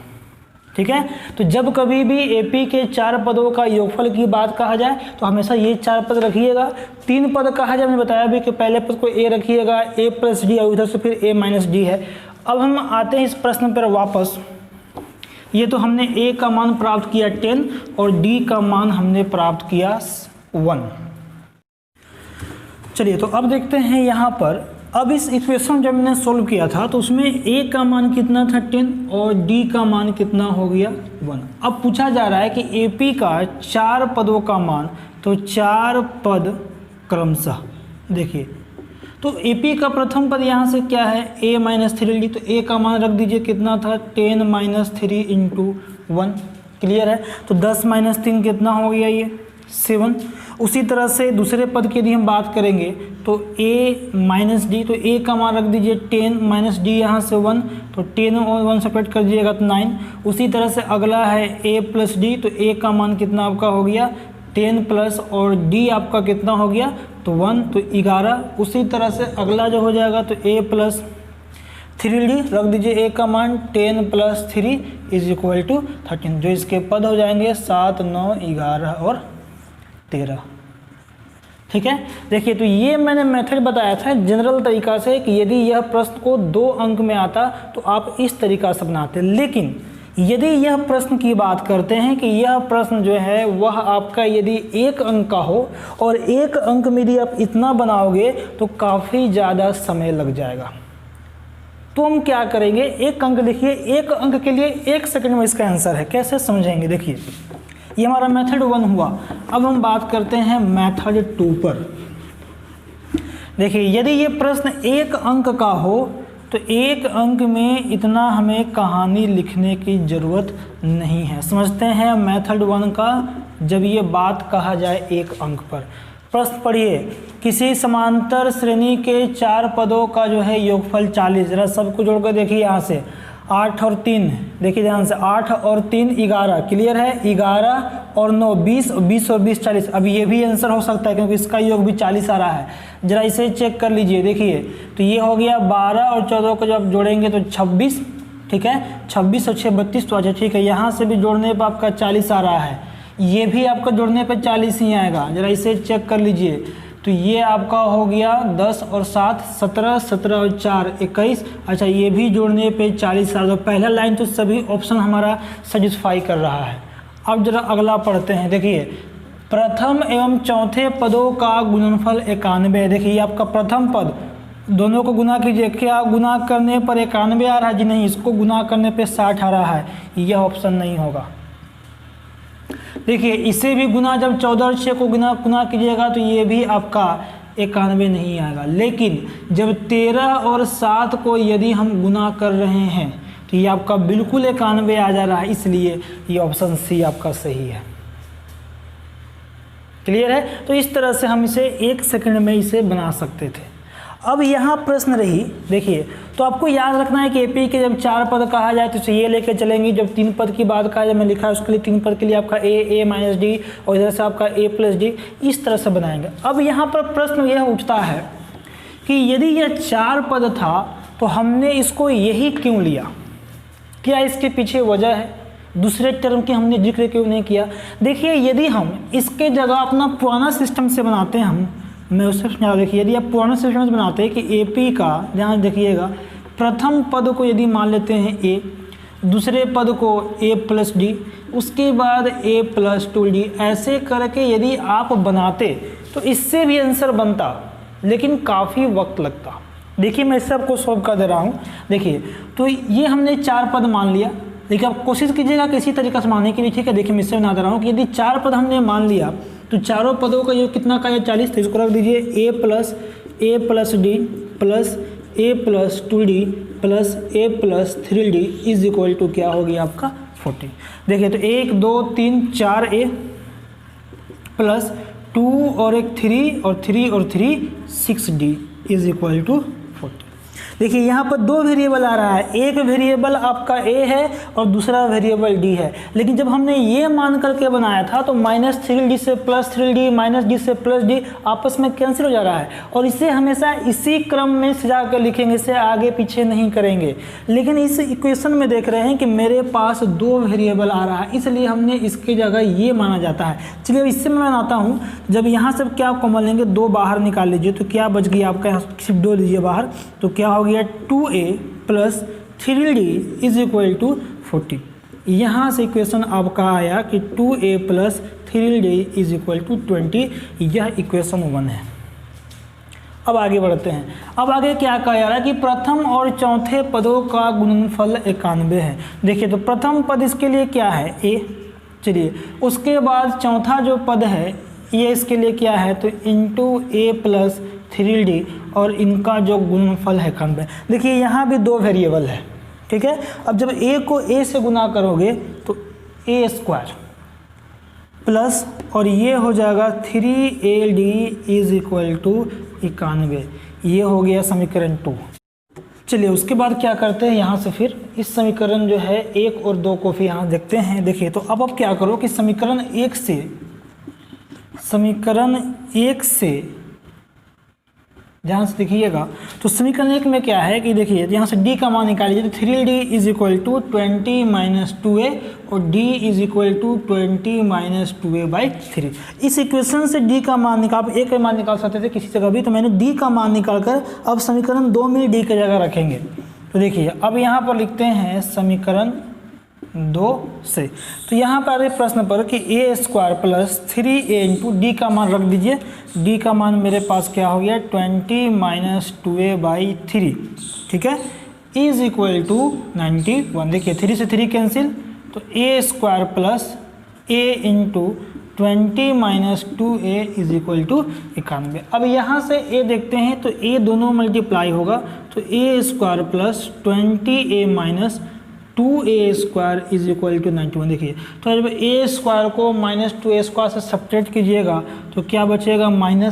ठीक है। तो जब कभी भी AP के 4 पदों का योगफल की बात कहा जाए तो हमेशा ये 4 पद रखिएगा। 3 पद कहा जाए, मैंने बताया भी कि पहले पद को A रखिएगा, A + D, और उधर से फिर A - D है। अब हम आते हैं इस प्रश्न पर वापस। ये तो हमने A का मान प्राप्त किया 10 और D का मान हमने प्राप्त किया 1। चलिए, तो अब देखते हैं यहाँ पर। अब इस इक्वेशन जब मैंने सोल्व किया था तो उसमें A का मान कितना था 10 और D का मान कितना हो गया 1। अब पूछा जा रहा है कि AP का 4 पदों का मान, तो 4 पद क्रमशः देखिए। तो AP का प्रथम पद यहाँ से क्या है, A - 3D, तो A का मान रख दीजिए कितना था 10 - 3 × 1। क्लियर है। तो 10 - 3 कितना हो गया, ये 7। उसी तरह से दूसरे पद की यदि हम बात करेंगे तो A - D, तो A का मान रख दीजिए 10 - D, यहाँ से 1, तो 10 और 1 सेपरेट कर दीजिएगा तो 9। उसी तरह से अगला है A + D, तो A का मान कितना आपका हो गया 10 प्लस और D आपका कितना हो गया तो 1, तो 11। उसी तरह से अगला जो हो जाएगा तो A + 3D रख दीजिए, A का मान 10 + 3 = 13, जो इसके पद हो जाएंगे 7, 9, 11 और 13। ठीक है। देखिए, तो ये मैंने मेथड बताया था जनरल तरीका से कि यदि यह प्रश्न को 2 अंक में आता तो आप इस तरीका से बनाते। लेकिन यदि यह प्रश्न की बात करते हैं कि यह प्रश्न जो है वह आपका यदि 1 अंक का हो और 1 अंक में यदि आप इतना बनाओगे तो काफ़ी ज़्यादा समय लग जाएगा। तो हम क्या करेंगे, 1 अंक लिखिए, 1 अंक के लिए 1 सेकंड में इसका आंसर है। कैसे समझेंगे, देखिए ये हमारा मेथड 1 हुआ। अब हम बात करते हैं मेथड 2 पर। देखिए, यदि ये प्रश्न 1 अंक का हो तो 1 अंक में इतना हमें कहानी लिखने की ज़रूरत नहीं है। समझते हैं मेथड 1 का जब ये बात कहा जाए 1 अंक पर। प्रश्न पढ़िए, किसी समांतर श्रेणी के 4 पदों का जो है योगफल 40। जरा सबको जोड़कर देखिए, यहाँ से 8 और 3, देखिए ध्यान से, 8 और 3 11। क्लियर है। 11 और 9 20, 20 और 20 40। अब ये भी आंसर हो सकता है क्योंकि इसका योग भी 40 आ रहा है। जरा इसे चेक कर लीजिए। देखिए, तो ये हो गया 12 और 14 को जब जोड़ेंगे तो 26। ठीक है, 26 और 6 32। तो अच्छा ठीक है, यहाँ से भी जोड़ने पर आपका 40 आ रहा है, ये भी आपका जोड़ने पर 40 ही आएगा। जरा इसे चेक कर लीजिए। तो ये आपका हो गया 10 और 7 17, 17 और 4 21। अच्छा, ये भी जोड़ने पे 40 आ रहा। पहला लाइन तो सभी ऑप्शन हमारा सेटिस्फाई कर रहा है। अब जरा अगला पढ़ते हैं। देखिए, प्रथम एवं चौथे पदों का गुणनफल 91 है। देखिए, आपका प्रथम पद, दोनों को गुना कीजिए। क्या गुना करने पर 91 आ रहा है? जी नहीं, इसको गुना करने पे 60 आ रहा है। यह ऑप्शन नहीं होगा। देखिए, इसे भी गुना, जब 14 और 6 को गुना कीजिएगा तो ये भी आपका 91 नहीं आएगा। लेकिन जब 13 और 7 को यदि हम गुना कर रहे हैं तो ये आपका बिल्कुल 91 आ जा रहा है, इसलिए ये ऑप्शन सी आपका सही है। क्लियर है। तो इस तरह से हम इसे 1 सेकंड में इसे बना सकते थे। अब यहाँ प्रश्न रही, देखिए, तो आपको याद रखना है कि AP के जब 4 पद कहा जाए तो इसे ये लेके चलेंगे। जब 3 पद की बात कहा जाए, मैं लिखा है उसके लिए 3 पद के लिए आपका A - D और इधर से आपका A + D, इस तरह से बनाएंगे। अब यहाँ पर प्रश्न यह उठता है कि यदि यह 4 पद था तो हमने इसको यही क्यों लिया? क्या इसके पीछे वजह है? दूसरे टर्म की हमने जिक्र क्यों नहीं किया? देखिए, यदि हम इसके जगह अपना पुराना सिस्टम से बनाते हैं, मैं उससे समझा। देखिए, यदि आप पुराना सिस्टम से बनाते हैं कि AP का, ध्यान देखिएगा, प्रथम पद को यदि मान लेते हैं A, दूसरे पद को A + D, उसके बाद A + 2D, ऐसे करके यदि आप बनाते तो इससे भी आंसर बनता, लेकिन काफ़ी वक्त लगता। देखिए, मैं इससे आपको सॉल्व कर दे रहा हूँ। देखिए, तो ये हमने 4 पद मान लिया। देखिए, आप कोशिश कीजिएगा किसी तरीके से मानने के लिए। ठीक है, देखिए मैं इससे बना दे रहा हूँ कि यदि 4 पद हमने मान लिया तो चारों पदों का योग कितना का है 40। तो इसको रख दीजिए A + D plus A + 2D plus A + 3D = क्या हो गया आपका 40। देखिए, तो 1 2 3 4 A प्लस 2 और 1 3 और 3 और 3 6D = 40। देखिए यहाँ पर दो वेरिएबल आ रहा है, एक वेरिएबल आपका a है और दूसरा वेरिएबल d है, लेकिन जब हमने ये मान करके बनाया था तो -3d से +3d -d से +d आपस में कैंसिल हो जा रहा है, और इसे हमेशा इसी क्रम में सजा कर लिखेंगे, इसे आगे पीछे नहीं करेंगे। लेकिन इस इक्वेशन में देख रहे हैं कि मेरे पास दो वेरिएबल आ रहा है, इसलिए हमने इसकी जगह ये माना जाता है। चलिए इससे मैं बनाता हूँ। जब यहाँ से क्या कॉमन लेंगे, दो बाहर निकाल लीजिए तो क्या बच गया आपका, यहाँ सिर्फ दो लीजिए बाहर, तो क्या हो गया 2a + 3d = 40। यहाँ से इक्वेशन आपका आया कि 2a + 3d = 20। यह इक्वेशन 1 है। अब आगे बढ़ते हैं। अब आगे क्या कहा जा रहा है कि प्रथम और चौथे पदों का गुणनफल 91 है। देखिए तो प्रथम पद इसके लिए क्या है, a। चलिए उसके बाद चौथा जो पद है ये इसके लिए क्या है, तो × a + 3d, और इनका जो गुणनफल है 91। देखिए यहाँ भी दो वेरिएबल है, ठीक है। अब जब a को a से गुना करोगे तो a² प्लस और ये हो जाएगा 3ad = 91। ये हो गया समीकरण 2। चलिए उसके बाद क्या करते हैं, यहाँ से फिर इस समीकरण जो है 1 और 2 को फिर यहाँ देखते हैं। देखिए तो अब क्या करो कि समीकरण 1 से ध्यान से देखिएगा, तो समीकरण 1 में क्या है कि देखिए यहाँ से d का मान निकालिए, तो 3d = 20 - 2a और d = 20 - 2a/3। इस इक्वेशन से d का मान निकाल, a का मान निकाल सकते थे किसी जगह भी, तो मैंने d का मान निकाल कर अब समीकरण 2 में d की जगह रखेंगे। तो देखिए अब यहाँ पर लिखते हैं समीकरण 2 से, तो यहाँ पर प्रश्न पर कि a² + 3a × d का मान रख दीजिए। d का मान मेरे पास क्या हो गया 20 - 2a/3, ठीक है, = 91। देखिए 3 से 3 कैंसिल, तो a² + a × 20 - 2a = 91। अब यहाँ से a देखते हैं तो a दोनों मल्टीप्लाई होगा, तो a² + 20a - 2a² = 91। देखिए तो जब a² को -2a² से सब्ट्रैक्ट कीजिएगा तो क्या बचेगा, -a²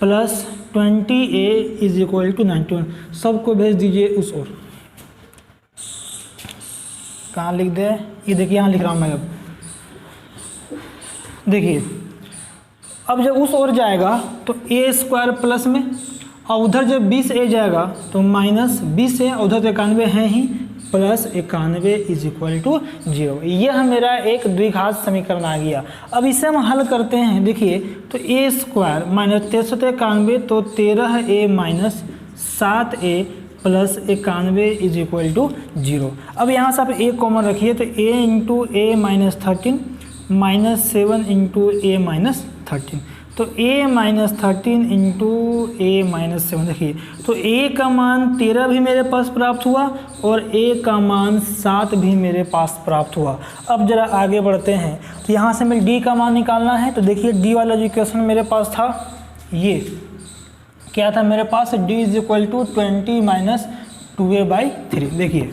+ 20a = 91। सबको भेज दीजिए उस ओर। कहाँ लिख दे, ये देखिए यहाँ लिख रहा हूँ मैं। अब देखिए अब जब उस ओर जाएगा तो a² प्लस में, और उधर जब 20a जाएगा तो -20a, उधर तो 91 है ही, + 91 = 0। यह मेरा एक द्विघात समीकरण आ गया। अब इसे हम हल करते हैं। देखिए तो a² -9391 तो 13a - 7a + 91 = 0। अब यहाँ से आप a कॉमन रखिए, तो a × a - 13 -7 × a - 13, तो a - 13 × a - 7। देखिए तो a का मान 13 भी मेरे पास प्राप्त हुआ और a का मान 7 भी मेरे पास प्राप्त हुआ। अब जरा आगे बढ़ते हैं, तो यहाँ से हमें d का मान निकालना है। तो देखिए d वाला जो इक्वेशन मेरे पास था, ये क्या था मेरे पास, d = 20 - 2a/3। देखिए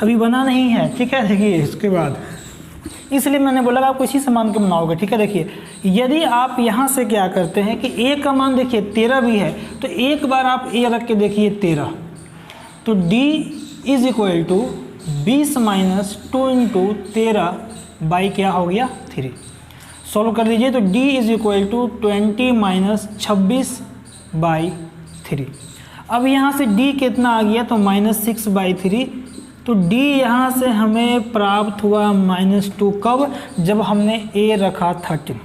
अभी बना नहीं है, ठीक है। देखिए इसके बाद इसलिए मैंने बोला आप इसी से मान के बनाओगे, ठीक है। देखिए यदि आप यहाँ से क्या करते हैं कि a का मान देखिए 13 भी है, तो एक बार आप a रख के देखिए 13, तो d = 20 - 2 × 13 क्या हो गया 3। सॉल्व कर दीजिए, तो d = 20 - 26/3। अब यहाँ से d कितना आ गया, तो -6/3। तो d यहाँ से हमें प्राप्त हुआ -2। कब, जब हमने a रखा 13।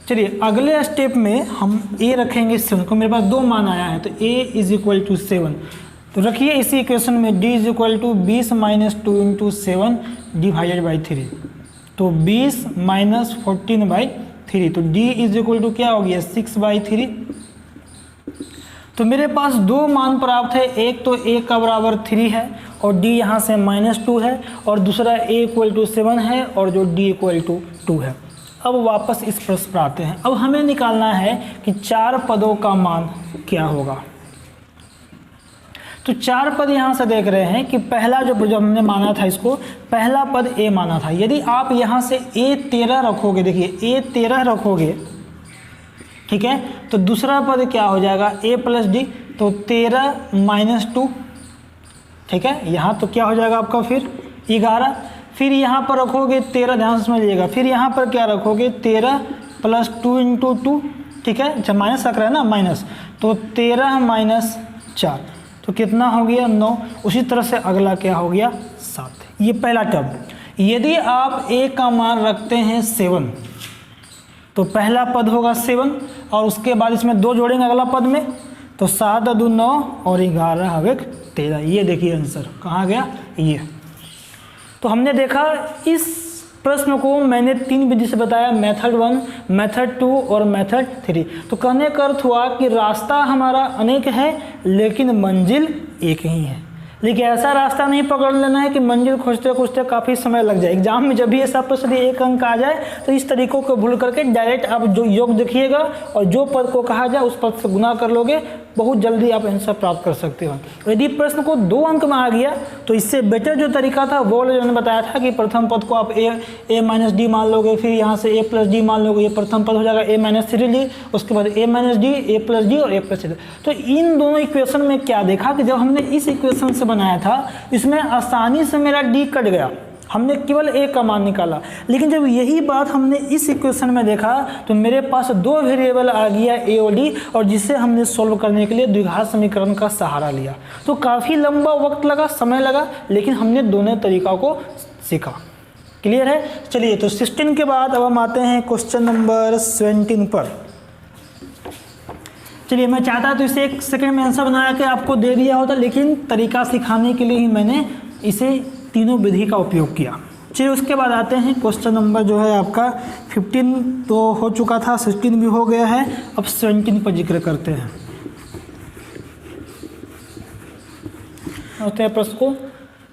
चलिए अगले स्टेप में हम a रखेंगे 7 को। मेरे पास दो मान आया है, तो a = 7। तो रखिए इसी इक्वेशन में d = 20 - 2 × 7 /3, तो 20 - 14/3, तो d = क्या हो गया 6/3। तो मेरे पास दो मान प्राप्त है, एक तो a का बराबर 3 है और d यहाँ से -2 है, और दूसरा a = 7 है और जो d = 2 है। अब वापस इस प्रश्न पर आते हैं। अब हमें निकालना है कि 4 पदों का मान क्या होगा। तो 4 पद यहाँ से देख रहे हैं कि पहला जो हमने माना था, इसको पहला पद a माना था। यदि आप यहाँ से a13 रखोगे, देखिए a13 रखोगे, ठीक है, तो दूसरा पद क्या हो जाएगा a + d। तो 13 माइनस 2, ठीक है। यहाँ तो क्या हो जाएगा आपका फिर 11, फिर यहाँ पर रखोगे 13, ध्यान से समझिएगा, फिर यहाँ पर क्या रखोगे 13 प्लस 2 इंटू 2, ठीक है। जब माइनस रख रहा है ना माइनस, तो 13 माइनस 4, तो कितना हो गया 9। उसी तरह से अगला क्या हो गया 7। ये पहला टर्म। यदि आप a का मान रखते हैं 7, तो पहला पद होगा 7 और उसके बाद इसमें 2 जोड़ेंगे अगला पद में, तो 7 2 9 और 11 हवे 13। ये देखिए आंसर कहाँ गया ये। तो हमने देखा इस प्रश्न को मैंने 3 विधि से बताया, मेथड 1, मेथड 2 और मेथड 3। तो कहने का अर्थ हुआ कि रास्ता हमारा अनेक है लेकिन मंजिल एक ही है। लेकिन ऐसा रास्ता नहीं पकड़ लेना है कि मंजिल खोजते खोजते काफ़ी समय लग जाए। एग्जाम में जब भी ऐसा प्रश्न एक अंक आ जाए तो इस तरीकों को भूल करके डायरेक्ट आप जो योग देखिएगा और जो पद को कहा जाए उस पद से गुना कर लोगे, बहुत जल्दी आप आंसर प्राप्त कर सकते हो। यदि प्रश्न को 2 अंक में आ गया तो इससे बेटर जो तरीका था वो मैंने बताया था कि प्रथम पद को आप a माइनस डी मान लोगे, फिर यहाँ से a प्लस डी मान लोगे, ये प्रथम पद हो जाएगा a माइनस 3d, उसके बाद a minus D, a plus D और a प्लस 3d। तो इन दोनों इक्वेशन में क्या देखा कि जब हमने इस इक्वेशन से बनाया था इसमें आसानी से मेरा d कट गया, हमने केवल a का मान निकाला। लेकिन जब यही बात हमने इस इक्वेशन में देखा तो मेरे पास 2 वेरिएबल आ गया a और d, और जिसे हमने सॉल्व करने के लिए द्विघात समीकरण का सहारा लिया। तो काफ़ी लंबा वक्त लगा, समय लगा, लेकिन हमने दोनों तरीक़ों को सीखा। क्लियर है? चलिए, तो 16 के बाद अब हम आते हैं क्वेश्चन नंबर 17 पर। चलिए, मैं चाहता तो इसे 1 सेकंड में आंसर बना के आपको दे दिया होता, लेकिन तरीका सिखाने के लिए ही मैंने इसे तीनों विधि का उपयोग किया। चलिए, उसके बाद आते हैं क्वेश्चन नंबर जो है आपका 15 तो हो चुका था, 16 भी हो गया है, अब 17 पर जिक्र करते हैं। होते हैं प्रश्न को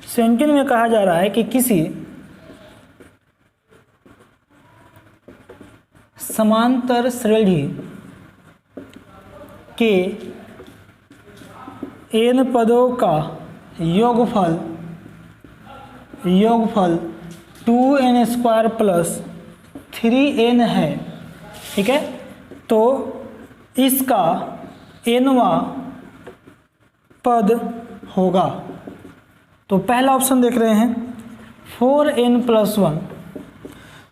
17 में कहा जा रहा है कि किसी समांतर श्रेणी के n पदों का योगफल 2n² प्लस 3n है, ठीक है। तो इसका nवां पद होगा। तो पहला ऑप्शन देख रहे हैं 4n + 1,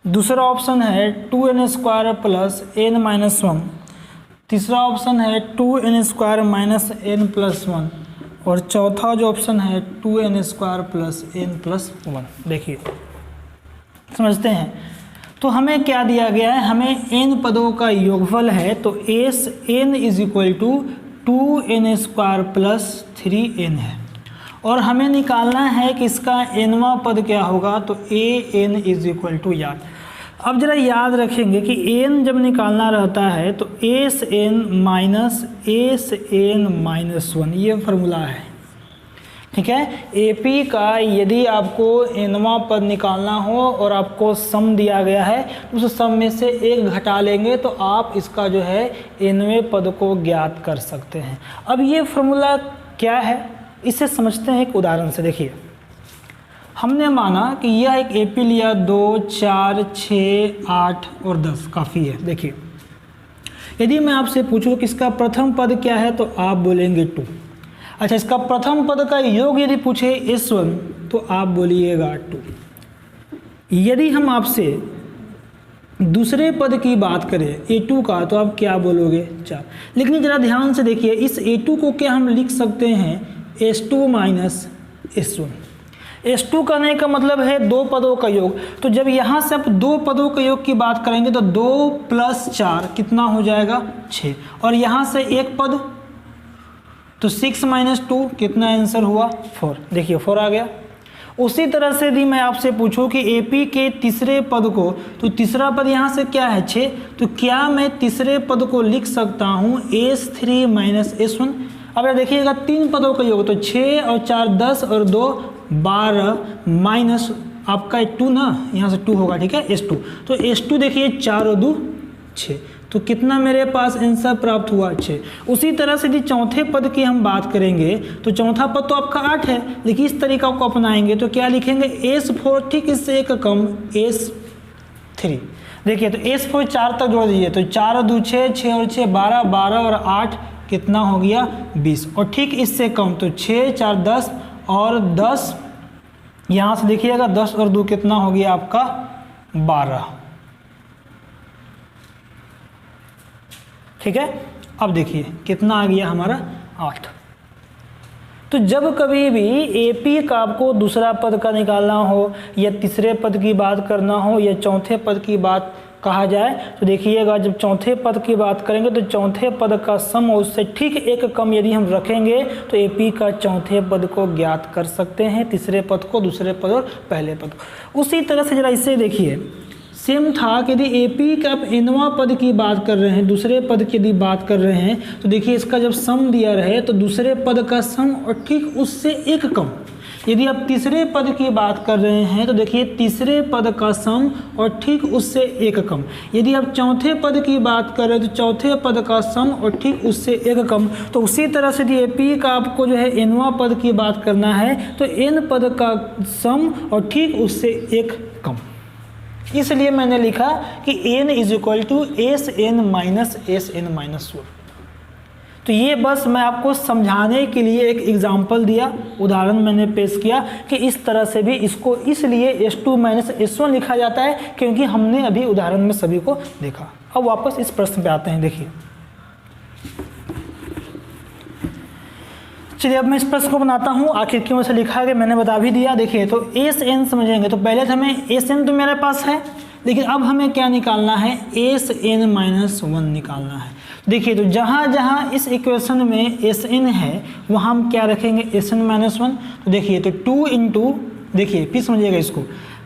दूसरा ऑप्शन है 2n² प्लस n-1, तीसरा ऑप्शन है 2n² - n+1 और चौथा जो ऑप्शन है 2n² प्लस n+1। देखिए, समझते हैं। तो हमें क्या दिया गया है, हमें n पदों का योगफल है, तो n = 2n² प्लस 3n है, और हमें निकालना है कि इसका nवां पद क्या होगा, तो an = याद। अब जरा याद रखेंगे कि n जब निकालना रहता है तो Sn - 1 ये फार्मूला है, ठीक है। AP का यदि आपको nवां पद निकालना हो और आपको सम दिया गया है, उस सम में से 1 घटा लेंगे तो आप इसका जो है nवें पद को ज्ञात कर सकते हैं। अब ये फार्मूला क्या है, इसे समझते हैं एक उदाहरण से। देखिए, हमने माना कि यह एक AP लिया, 2 4 6 8 और 10 काफ़ी है। देखिए, यदि मैं आपसे पूछूं कि इसका प्रथम पद क्या है तो आप बोलेंगे 2। अच्छा, इसका प्रथम पद का योग यदि पूछे S1 तो आप बोलिएगा 2। यदि हम आपसे दूसरे पद की बात करें A2 का तो आप क्या बोलोगे 4। लेकिन ज़रा ध्यान से देखिए, इस A2 को क्या हम लिख सकते हैं S2 - S1। S2 करने का मतलब है 2 पदों का योग। तो जब यहाँ से आप 2 पदों के योग की बात करेंगे तो 2 + 4 कितना हो जाएगा 6, और यहाँ से 1 पद तो 6 - 2 कितना आंसर हुआ 4। देखिए 4 आ गया। उसी तरह से यदि मैं आपसे पूछूं कि AP के तीसरे पद को, तो तीसरा पद यहाँ से क्या है 6, तो क्या मैं तीसरे पद को लिख सकता हूँ S3 - S1। अब देखिएगा 3 पदों का योग, तो 6 और 4 10 और 2 12 माइनस आपका 2 ना, यहाँ से 2 होगा, ठीक है S2। तो S2 देखिए 4 और 2 6, तो कितना मेरे पास आंसर प्राप्त हुआ 6। उसी तरह से यदि चौथे पद की हम बात करेंगे तो चौथा पद तो आपका 8 है, लेकिन इस तरीका को अपनाएंगे तो क्या लिखेंगे S4, ठीक इससे एक कम S3। देखिए, तो S4 4 तक जोड़ दीजिए, तो 4 और 2 6, 6 और 6 12, 12 और 8 कितना हो गया 20, और ठीक इससे कम तो 6 4 10 और 10, यहाँ से देखिएगा 10 और 2 कितना हो गया आपका 12। ठीक है, अब देखिए कितना आ गया हमारा 8। तो जब कभी भी एपी का आपको दूसरा पद का निकालना हो या तीसरे पद की बात करना हो या चौथे पद की बात कहा जाए तो देखिएगा जब चौथे पद की बात करेंगे तो चौथे पद का सम उससे ठीक एक कम यदि हम रखेंगे तो एपी का चौथे पद को ज्ञात कर सकते हैं, तीसरे पद को, दूसरे पद और पहले पद को। उसी तरह से जरा इससे देखिए सेम था कि यदि एपी का आप एनवां पद की बात कर रहे हैं, दूसरे पद की यदि बात कर रहे हैं तो देखिए इसका जब सम दिया रहे तो दूसरे पद का सम और ठीक उससे एक कम। यदि आप तीसरे पद की बात कर रहे हैं तो देखिए तीसरे पद का सम और ठीक उससे एक कम। यदि आप चौथे पद की बात कर रहे हैं तो चौथे पद का सम और ठीक उससे एक कम। तो उसी तरह से यदि एपी का आपको जो है एनवां पद की बात करना है तो एन पद का सम और ठीक उससे एक कम। इसलिए मैंने लिखा कि n is equal to S N minus S N minus 1। तो ये बस मैं आपको समझाने के लिए एक एग्जाम्पल दिया, उदाहरण मैंने पेश किया कि इस तरह से भी इसको इसलिए S2 माइनस S1 लिखा जाता है क्योंकि हमने अभी उदाहरण में सभी को देखा। अब वापस इस प्रश्न पे आते हैं। देखिए चलिए अब मैं इस प्रश्न को बनाता हूँ, आखिर क्यों ऐसा लिखा है मैंने बता भी दिया। देखिए तो एस एन समझेंगे तो पहले तो हमें एस एन तो मेरे पास है, लेकिन अब हमें क्या निकालना है, एस एन माइनस 1 निकालना है। देखिए तो जहाँ जहाँ इस इक्वेशन में एस एन है वहाँ हम क्या रखेंगे, एस एन माइनस 1। तो देखिए तो 2 इंटू, देखिए फिर समझिएगा इसको,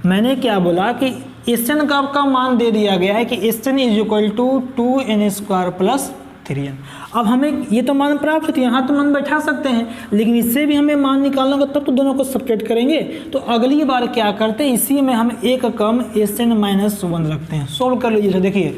मैंने क्या बोला कि एस एन का आपका मान दे दिया गया है कि S N is equal to 2n square plus 3n। अब हमें ये तो मान प्राप्त होती है, यहाँ तो मान बैठा सकते हैं, लेकिन इससे भी हमें मान निकालना होगा तब तो दोनों को सब्ट्रैक्ट करेंगे। तो अगली बार क्या करते हैं, इसी में हम एक कम एस एन माइनस 1 रखते हैं। सोल्व कर लीजिए। तो देखिए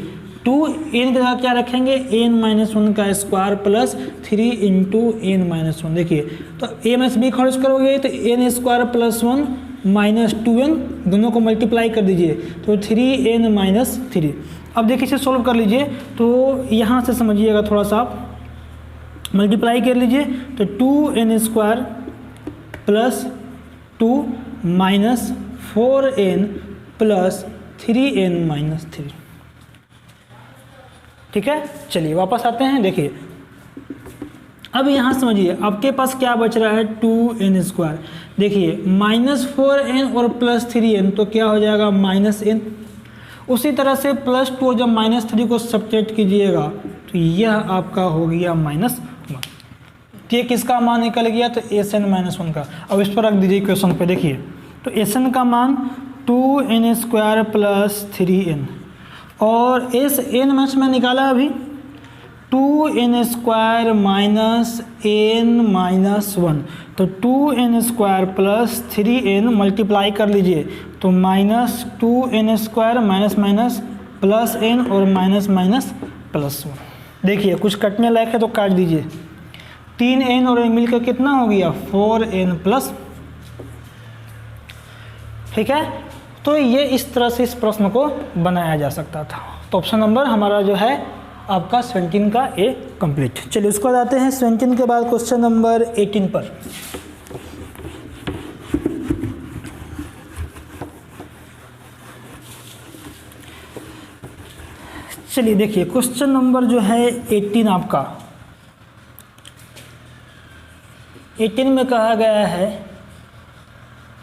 2n के साथ क्या रखेंगे, n माइनस 1 का square plus 3 into N minus 1। देखिए तो a माइनस बी खर्च करोगे तो n square plus 1 minus 2n, दोनों को मल्टीप्लाई कर दीजिए तो 3n माइनस 3। अब देखिए इसे सोल्व कर लीजिए। तो यहाँ से समझिएगा थोड़ा सा, मल्टीप्लाई कर लीजिए तो 2n square plus 2 minus 4n plus 3n minus 3। ठीक है, चलिए वापस आते हैं। देखिए अब यहाँ समझिए आपके पास क्या बच रहा है, 2n स्क्वायर। देखिए माइनस 4n और प्लस 3n तो क्या हो जाएगा, माइनस n। उसी तरह से प्लस 2 जब माइनस 3 को सब्ट्रैक्ट कीजिएगा तो यह आपका हो गया माइनस 1। ये किसका मान निकल गया, तो एस एन माइनस 1 का। अब इस पर रख दीजिए इक्वेशन पे। देखिए तो एस एन का मान 2n स्क्वायर प्लस 3n और एस एन माइनस में निकाला अभी 2n square minus n minus 1। तो 2n square plus 3n multiply कर लीजिए तो minus 2n square minus minus plus n और माइनस माइनस प्लस 1। देखिए कुछ कटने लायक है तो काट दीजिए। 3n और n मिलकर कितना हो गया, 4n प्लस। ठीक है, तो ये इस तरह से इस प्रश्न को बनाया जा सकता था। तो ऑप्शन नंबर हमारा जो है आपका 17 का ए कंप्लीट। चलिए उसको आते हैं 17 के बाद क्वेश्चन नंबर 18 पर। चलिए देखिए क्वेश्चन नंबर जो है 18 आपका, 18 में कहा गया है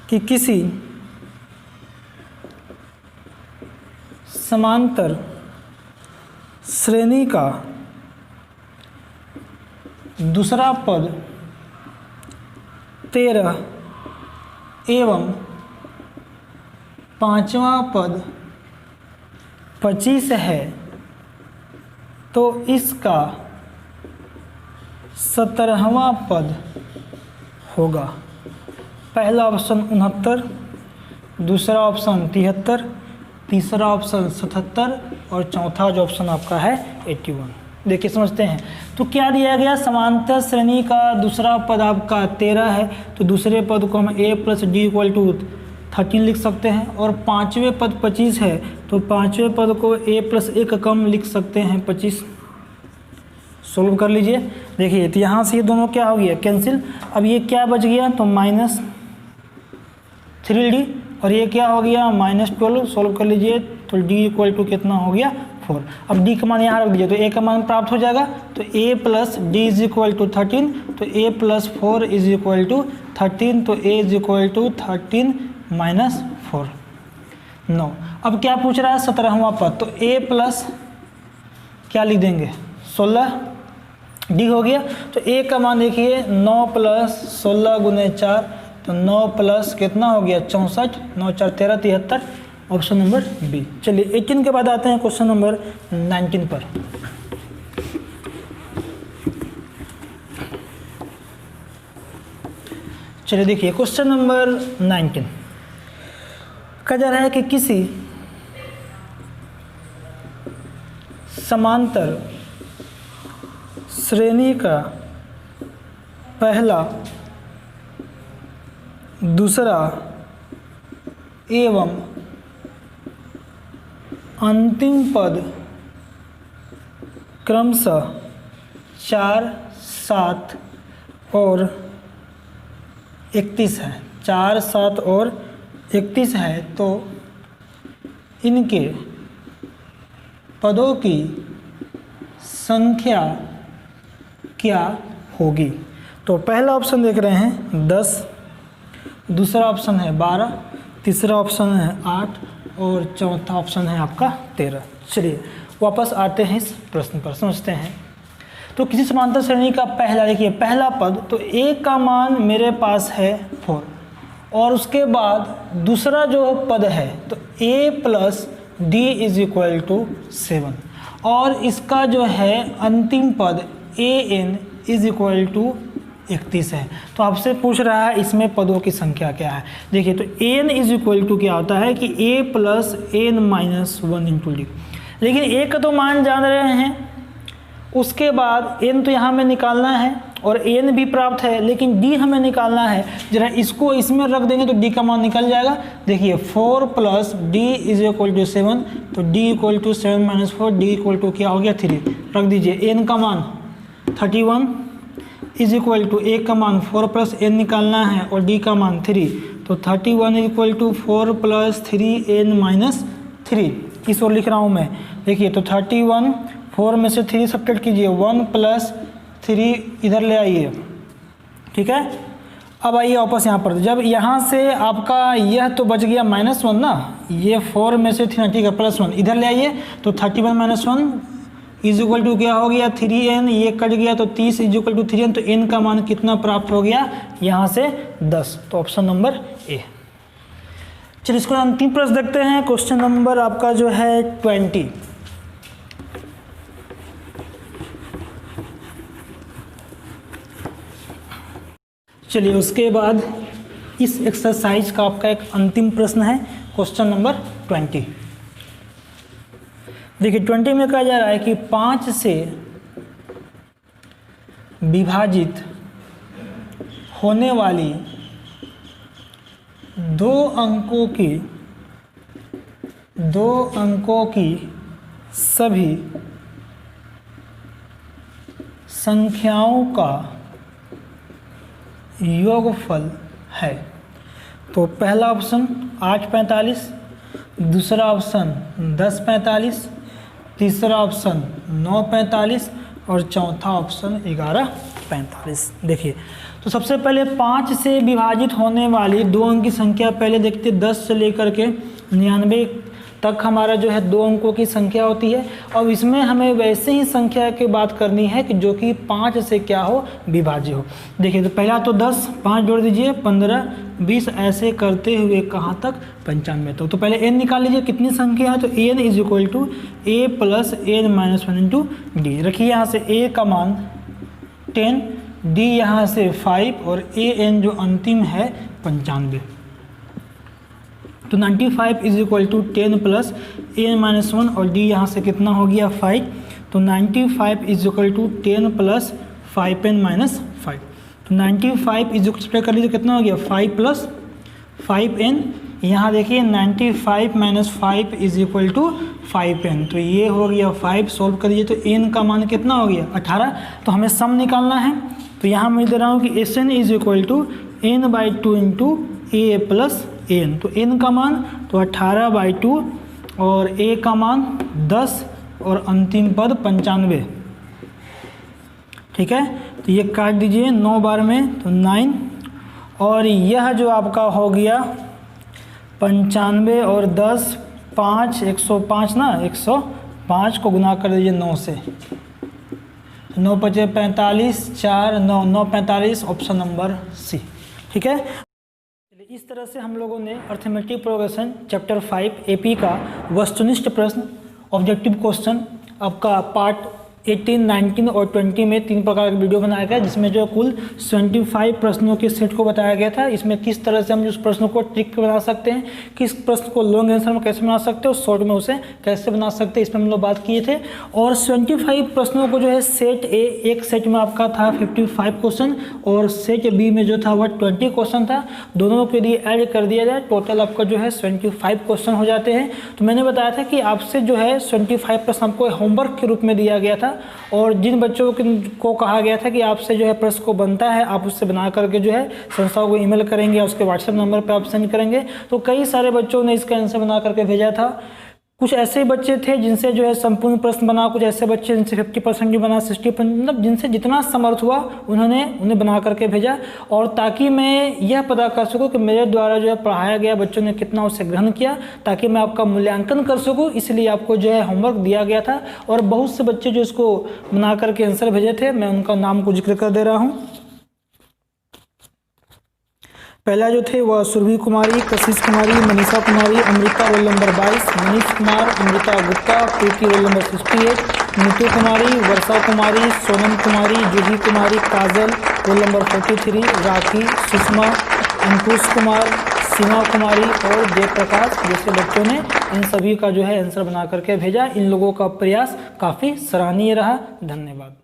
कि किसी समांतर श्रेणी का दूसरा पद 13 एवं पांचवा पद 25 है तो इसका 17वां पद होगा। पहला ऑप्शन 69, दूसरा ऑप्शन 73, तीसरा ऑप्शन 77 और चौथा जो ऑप्शन आपका है 81। देखिए समझते हैं। तो क्या दिया गया, समांतर श्रेणी का दूसरा पद आपका 13 है तो दूसरे पद को हम a plus D equal to 13 लिख सकते हैं, और पाँचवें पद 25 है तो पाँचवें पद को a प्लस 1 कम लिख सकते हैं 25। सोल्व कर लीजिए। देखिए तो यहाँ से ये दोनों क्या हो गया कैंसिल, अब ये क्या बच गया तो -3D और ये क्या हो गया -12, सोल्व कर लीजिए तो D इक्वल टू कितना हो गया 4। अब D का मान यहाँ रख दीजिए तो A का मान प्राप्त हो जाएगा, तो A plus D is equal to 13, तो A plus 4 is equal to 13, तो A is equal to 13 minus 4 9। अब क्या पूछ रहा है 17वां पद, तो A प्लस क्या लिख देंगे 16 D हो गया, तो A का मान देखिए 9 प्लस 16 गुने 4, तो 9 प्लस कितना हो गया 64, 9 4 13 73, ऑप्शन नंबर बी। चलिए 18 के बाद आते हैं क्वेश्चन नंबर 19 पर। चलिए देखिए क्वेश्चन नंबर 19 कहा जा रहा है कि किसी समांतर श्रेणी का पहला, दूसरा एवं अंतिम पद क्रमशः 4, 7 और 31 है, 4, 7 और 31 है, तो इनके पदों की संख्या क्या होगी। तो पहला ऑप्शन देख रहे हैं 10, दूसरा ऑप्शन है 12, तीसरा ऑप्शन है 8 और चौथा ऑप्शन है आपका 13। चलिए वापस आते हैं इस प्रश्न पर, समझते हैं। तो किसी समांतर श्रेणी का पहला, देखिए पहला पद, तो A का मान मेरे पास है 4 और उसके बाद दूसरा जो पद है तो A plus D is equal to 7 और इसका जो है अंतिम पद AN इज इक्वल टू 31 है। तो आपसे पूछ रहा है इसमें पदों की संख्या क्या है। देखिए तो AN इज इक्वल टू क्या होता है कि A plus N minus 1 into D, लेकिन A का तो मान जान रहे हैं, उसके बाद N तो यहाँ में निकालना है और N भी प्राप्त है, लेकिन D हमें निकालना है। जरा इसको इसमें रख देंगे तो D का मान निकल जाएगा। देखिए 4 plus D is equal to 7, तो D equal to 7 minus 4, D equal to क्या हो गया 3। रख दीजिए N का मान 31 इज इक्वल टू A का मान 4 प्लस N निकालना है और D का मान 3, तो 31 is equal to 4 plus 3N minus 3। इस ओर लिख रहा हूँ मैं। देखिए तो 31, 4 में से 3 सब्ट्रैक्ट कीजिए, 1 प्लस 3 इधर ले आइए, ठीक है। अब आइए वापस यहाँ पर, जब यहाँ से आपका यह तो बच गया -1 ना, ये 4 में से 3 ठीक है +1 इधर ले आइए, तो 31 माइनस 1 इज इक्वल टू क्या हो गया 3N, ये कट गया तो 30 इज इक्वल टू 3N, तो N का मान कितना प्राप्त हो गया यहाँ से 10, तो ऑप्शन नंबर ए। चलिए इसको अंतिम प्रश्न देखते हैं, क्वेश्चन नंबर आपका जो है 20। चलिए उसके बाद इस एक्सरसाइज का आपका एक अंतिम प्रश्न है, क्वेश्चन नंबर 20। देखिए 20 में कहा जा रहा है कि 5 से विभाजित होने वाली 2 अंकों की सभी संख्याओं का योगफल है। तो पहला ऑप्शन 845, दूसरा ऑप्शन 1045, तीसरा ऑप्शन 945 और चौथा ऑप्शन 1145। देखिए तो सबसे पहले 5 से विभाजित होने वाली 2 अंक की संख्या पहले देखते, 10 से लेकर के 99 तक हमारा जो है 2 अंकों की संख्या होती है। और इसमें हमें वैसे ही संख्या की बात करनी है कि जो कि 5 से क्या हो विभाज्य हो। देखिए तो पहला तो 10, 5 जोड़ दीजिए 15, 20 ऐसे करते हुए कहाँ तक 95 तक। तो पहले n निकाल लीजिए कितनी संख्या है, तो n is equal to a plus n minus 1 into D. रखिए यहाँ से a का मान 10, d यहाँ से 5 और an जो अंतिम है 95। तो 95 is equal to 10 plus n minus 1 और d यहाँ से कितना हो गया 5, तो 95 is equal to 10 plus 5n minus 5। तो 95 इज इक्वल कर लीजिए कितना हो गया 5 प्लस 5n यहाँ देखिए 95 minus 5 is equal to 5n, तो ये हो गया 5, सोल्व करिए तो n का मान कितना हो गया 18, तो हमें सम निकालना है। तो यहाँ मैं दे रहा हूँ कि Sn is equal to n/2 into a plus n, तो n का मान तो 18/2 और a का मान 10 और अंतिम पद 95, ठीक है। तो ये काट दीजिए 9 बार में तो 9, और यह जो आपका हो गया 95 और 10 5 105 ना, 105 को गुना कर दीजिए 9 से, 9 × 5 = 45, 4 9 9 45, ऑप्शन नंबर सी, ठीक है। इस तरह से हम लोगों ने अर्थमेटिक प्रोग्रेशन चैप्टर 5 एपी का वस्तुनिष्ठ प्रश्न ऑब्जेक्टिव क्वेश्चन आपका पार्ट 18, 19 और 20 में 3 प्रकार का वीडियो बनाया गया, जिसमें जो कुल 75 प्रश्नों के सेट को बताया गया था। इसमें किस तरह से हम उस प्रश्नों को ट्रिक बना सकते हैं, किस प्रश्न को लॉन्ग आंसर में कैसे बना सकते हैं और शॉर्ट में उसे कैसे बना सकते हैं, इसमें हम लोग बात किए थे। और 75 प्रश्नों को जो है सेट ए, एक सेट में आपका था 55 क्वेश्चन और सेट बी में जो था वह 20 क्वेश्चन था, दोनों के लिए ऐड कर दिया जाए, टोटल आपका जो है 75 क्वेश्चन हो जाते हैं। तो मैंने बताया था कि आपसे जो है 75 प्रश्न आपको होमवर्क के रूप में दिया गया था, और जिन बच्चों को कहा गया था कि आपसे जो है प्रश्न को बनता है आप उससे बना करके जो है संस्थाओं को ईमेल करेंगे, उसके व्हाट्सएप नंबर पे आप सेंड करेंगे। तो कई सारे बच्चों ने इसका आंसर बना करके भेजा था। कुछ ऐसे बच्चे थे जिनसे जो है संपूर्ण प्रश्न बना, कुछ ऐसे बच्चे जिनसे 50% भी बना, 60%, मतलब जिनसे जितना समर्थ हुआ उन्हें बना करके भेजा, और ताकि मैं यह पता कर सकूं कि मेरे द्वारा जो है पढ़ाया गया बच्चों ने कितना उसे ग्रहण किया, ताकि मैं आपका मूल्यांकन कर सकूं, इसलिए आपको जो है होमवर्क दिया गया था। और बहुत से बच्चे जो इसको बना करके आंसर भेजे थे, मैं उनका नाम को जिक्र कर दे रहा हूँ। पहला जो थे वह सुरभि कुमारी, कशिश कुमारी, मनीषा कुमारी, अमृता रोल नंबर 22, मनीष कुमार, अमृता गुप्ता, प्रीति रोल नंबर 68, नीतू कुमारी, वर्षा कुमारी, सोनम कुमारी, जूही कुमारी, काजल रोल नंबर 43, राखी, सुषमा, अंकुश कुमार, सीमा कुमारी और जयप्रकाश जैसे बच्चों ने इन सभी का जो है आंसर बना करके भेजा। इन लोगों का प्रयास काफ़ी सराहनीय रहा। धन्यवाद।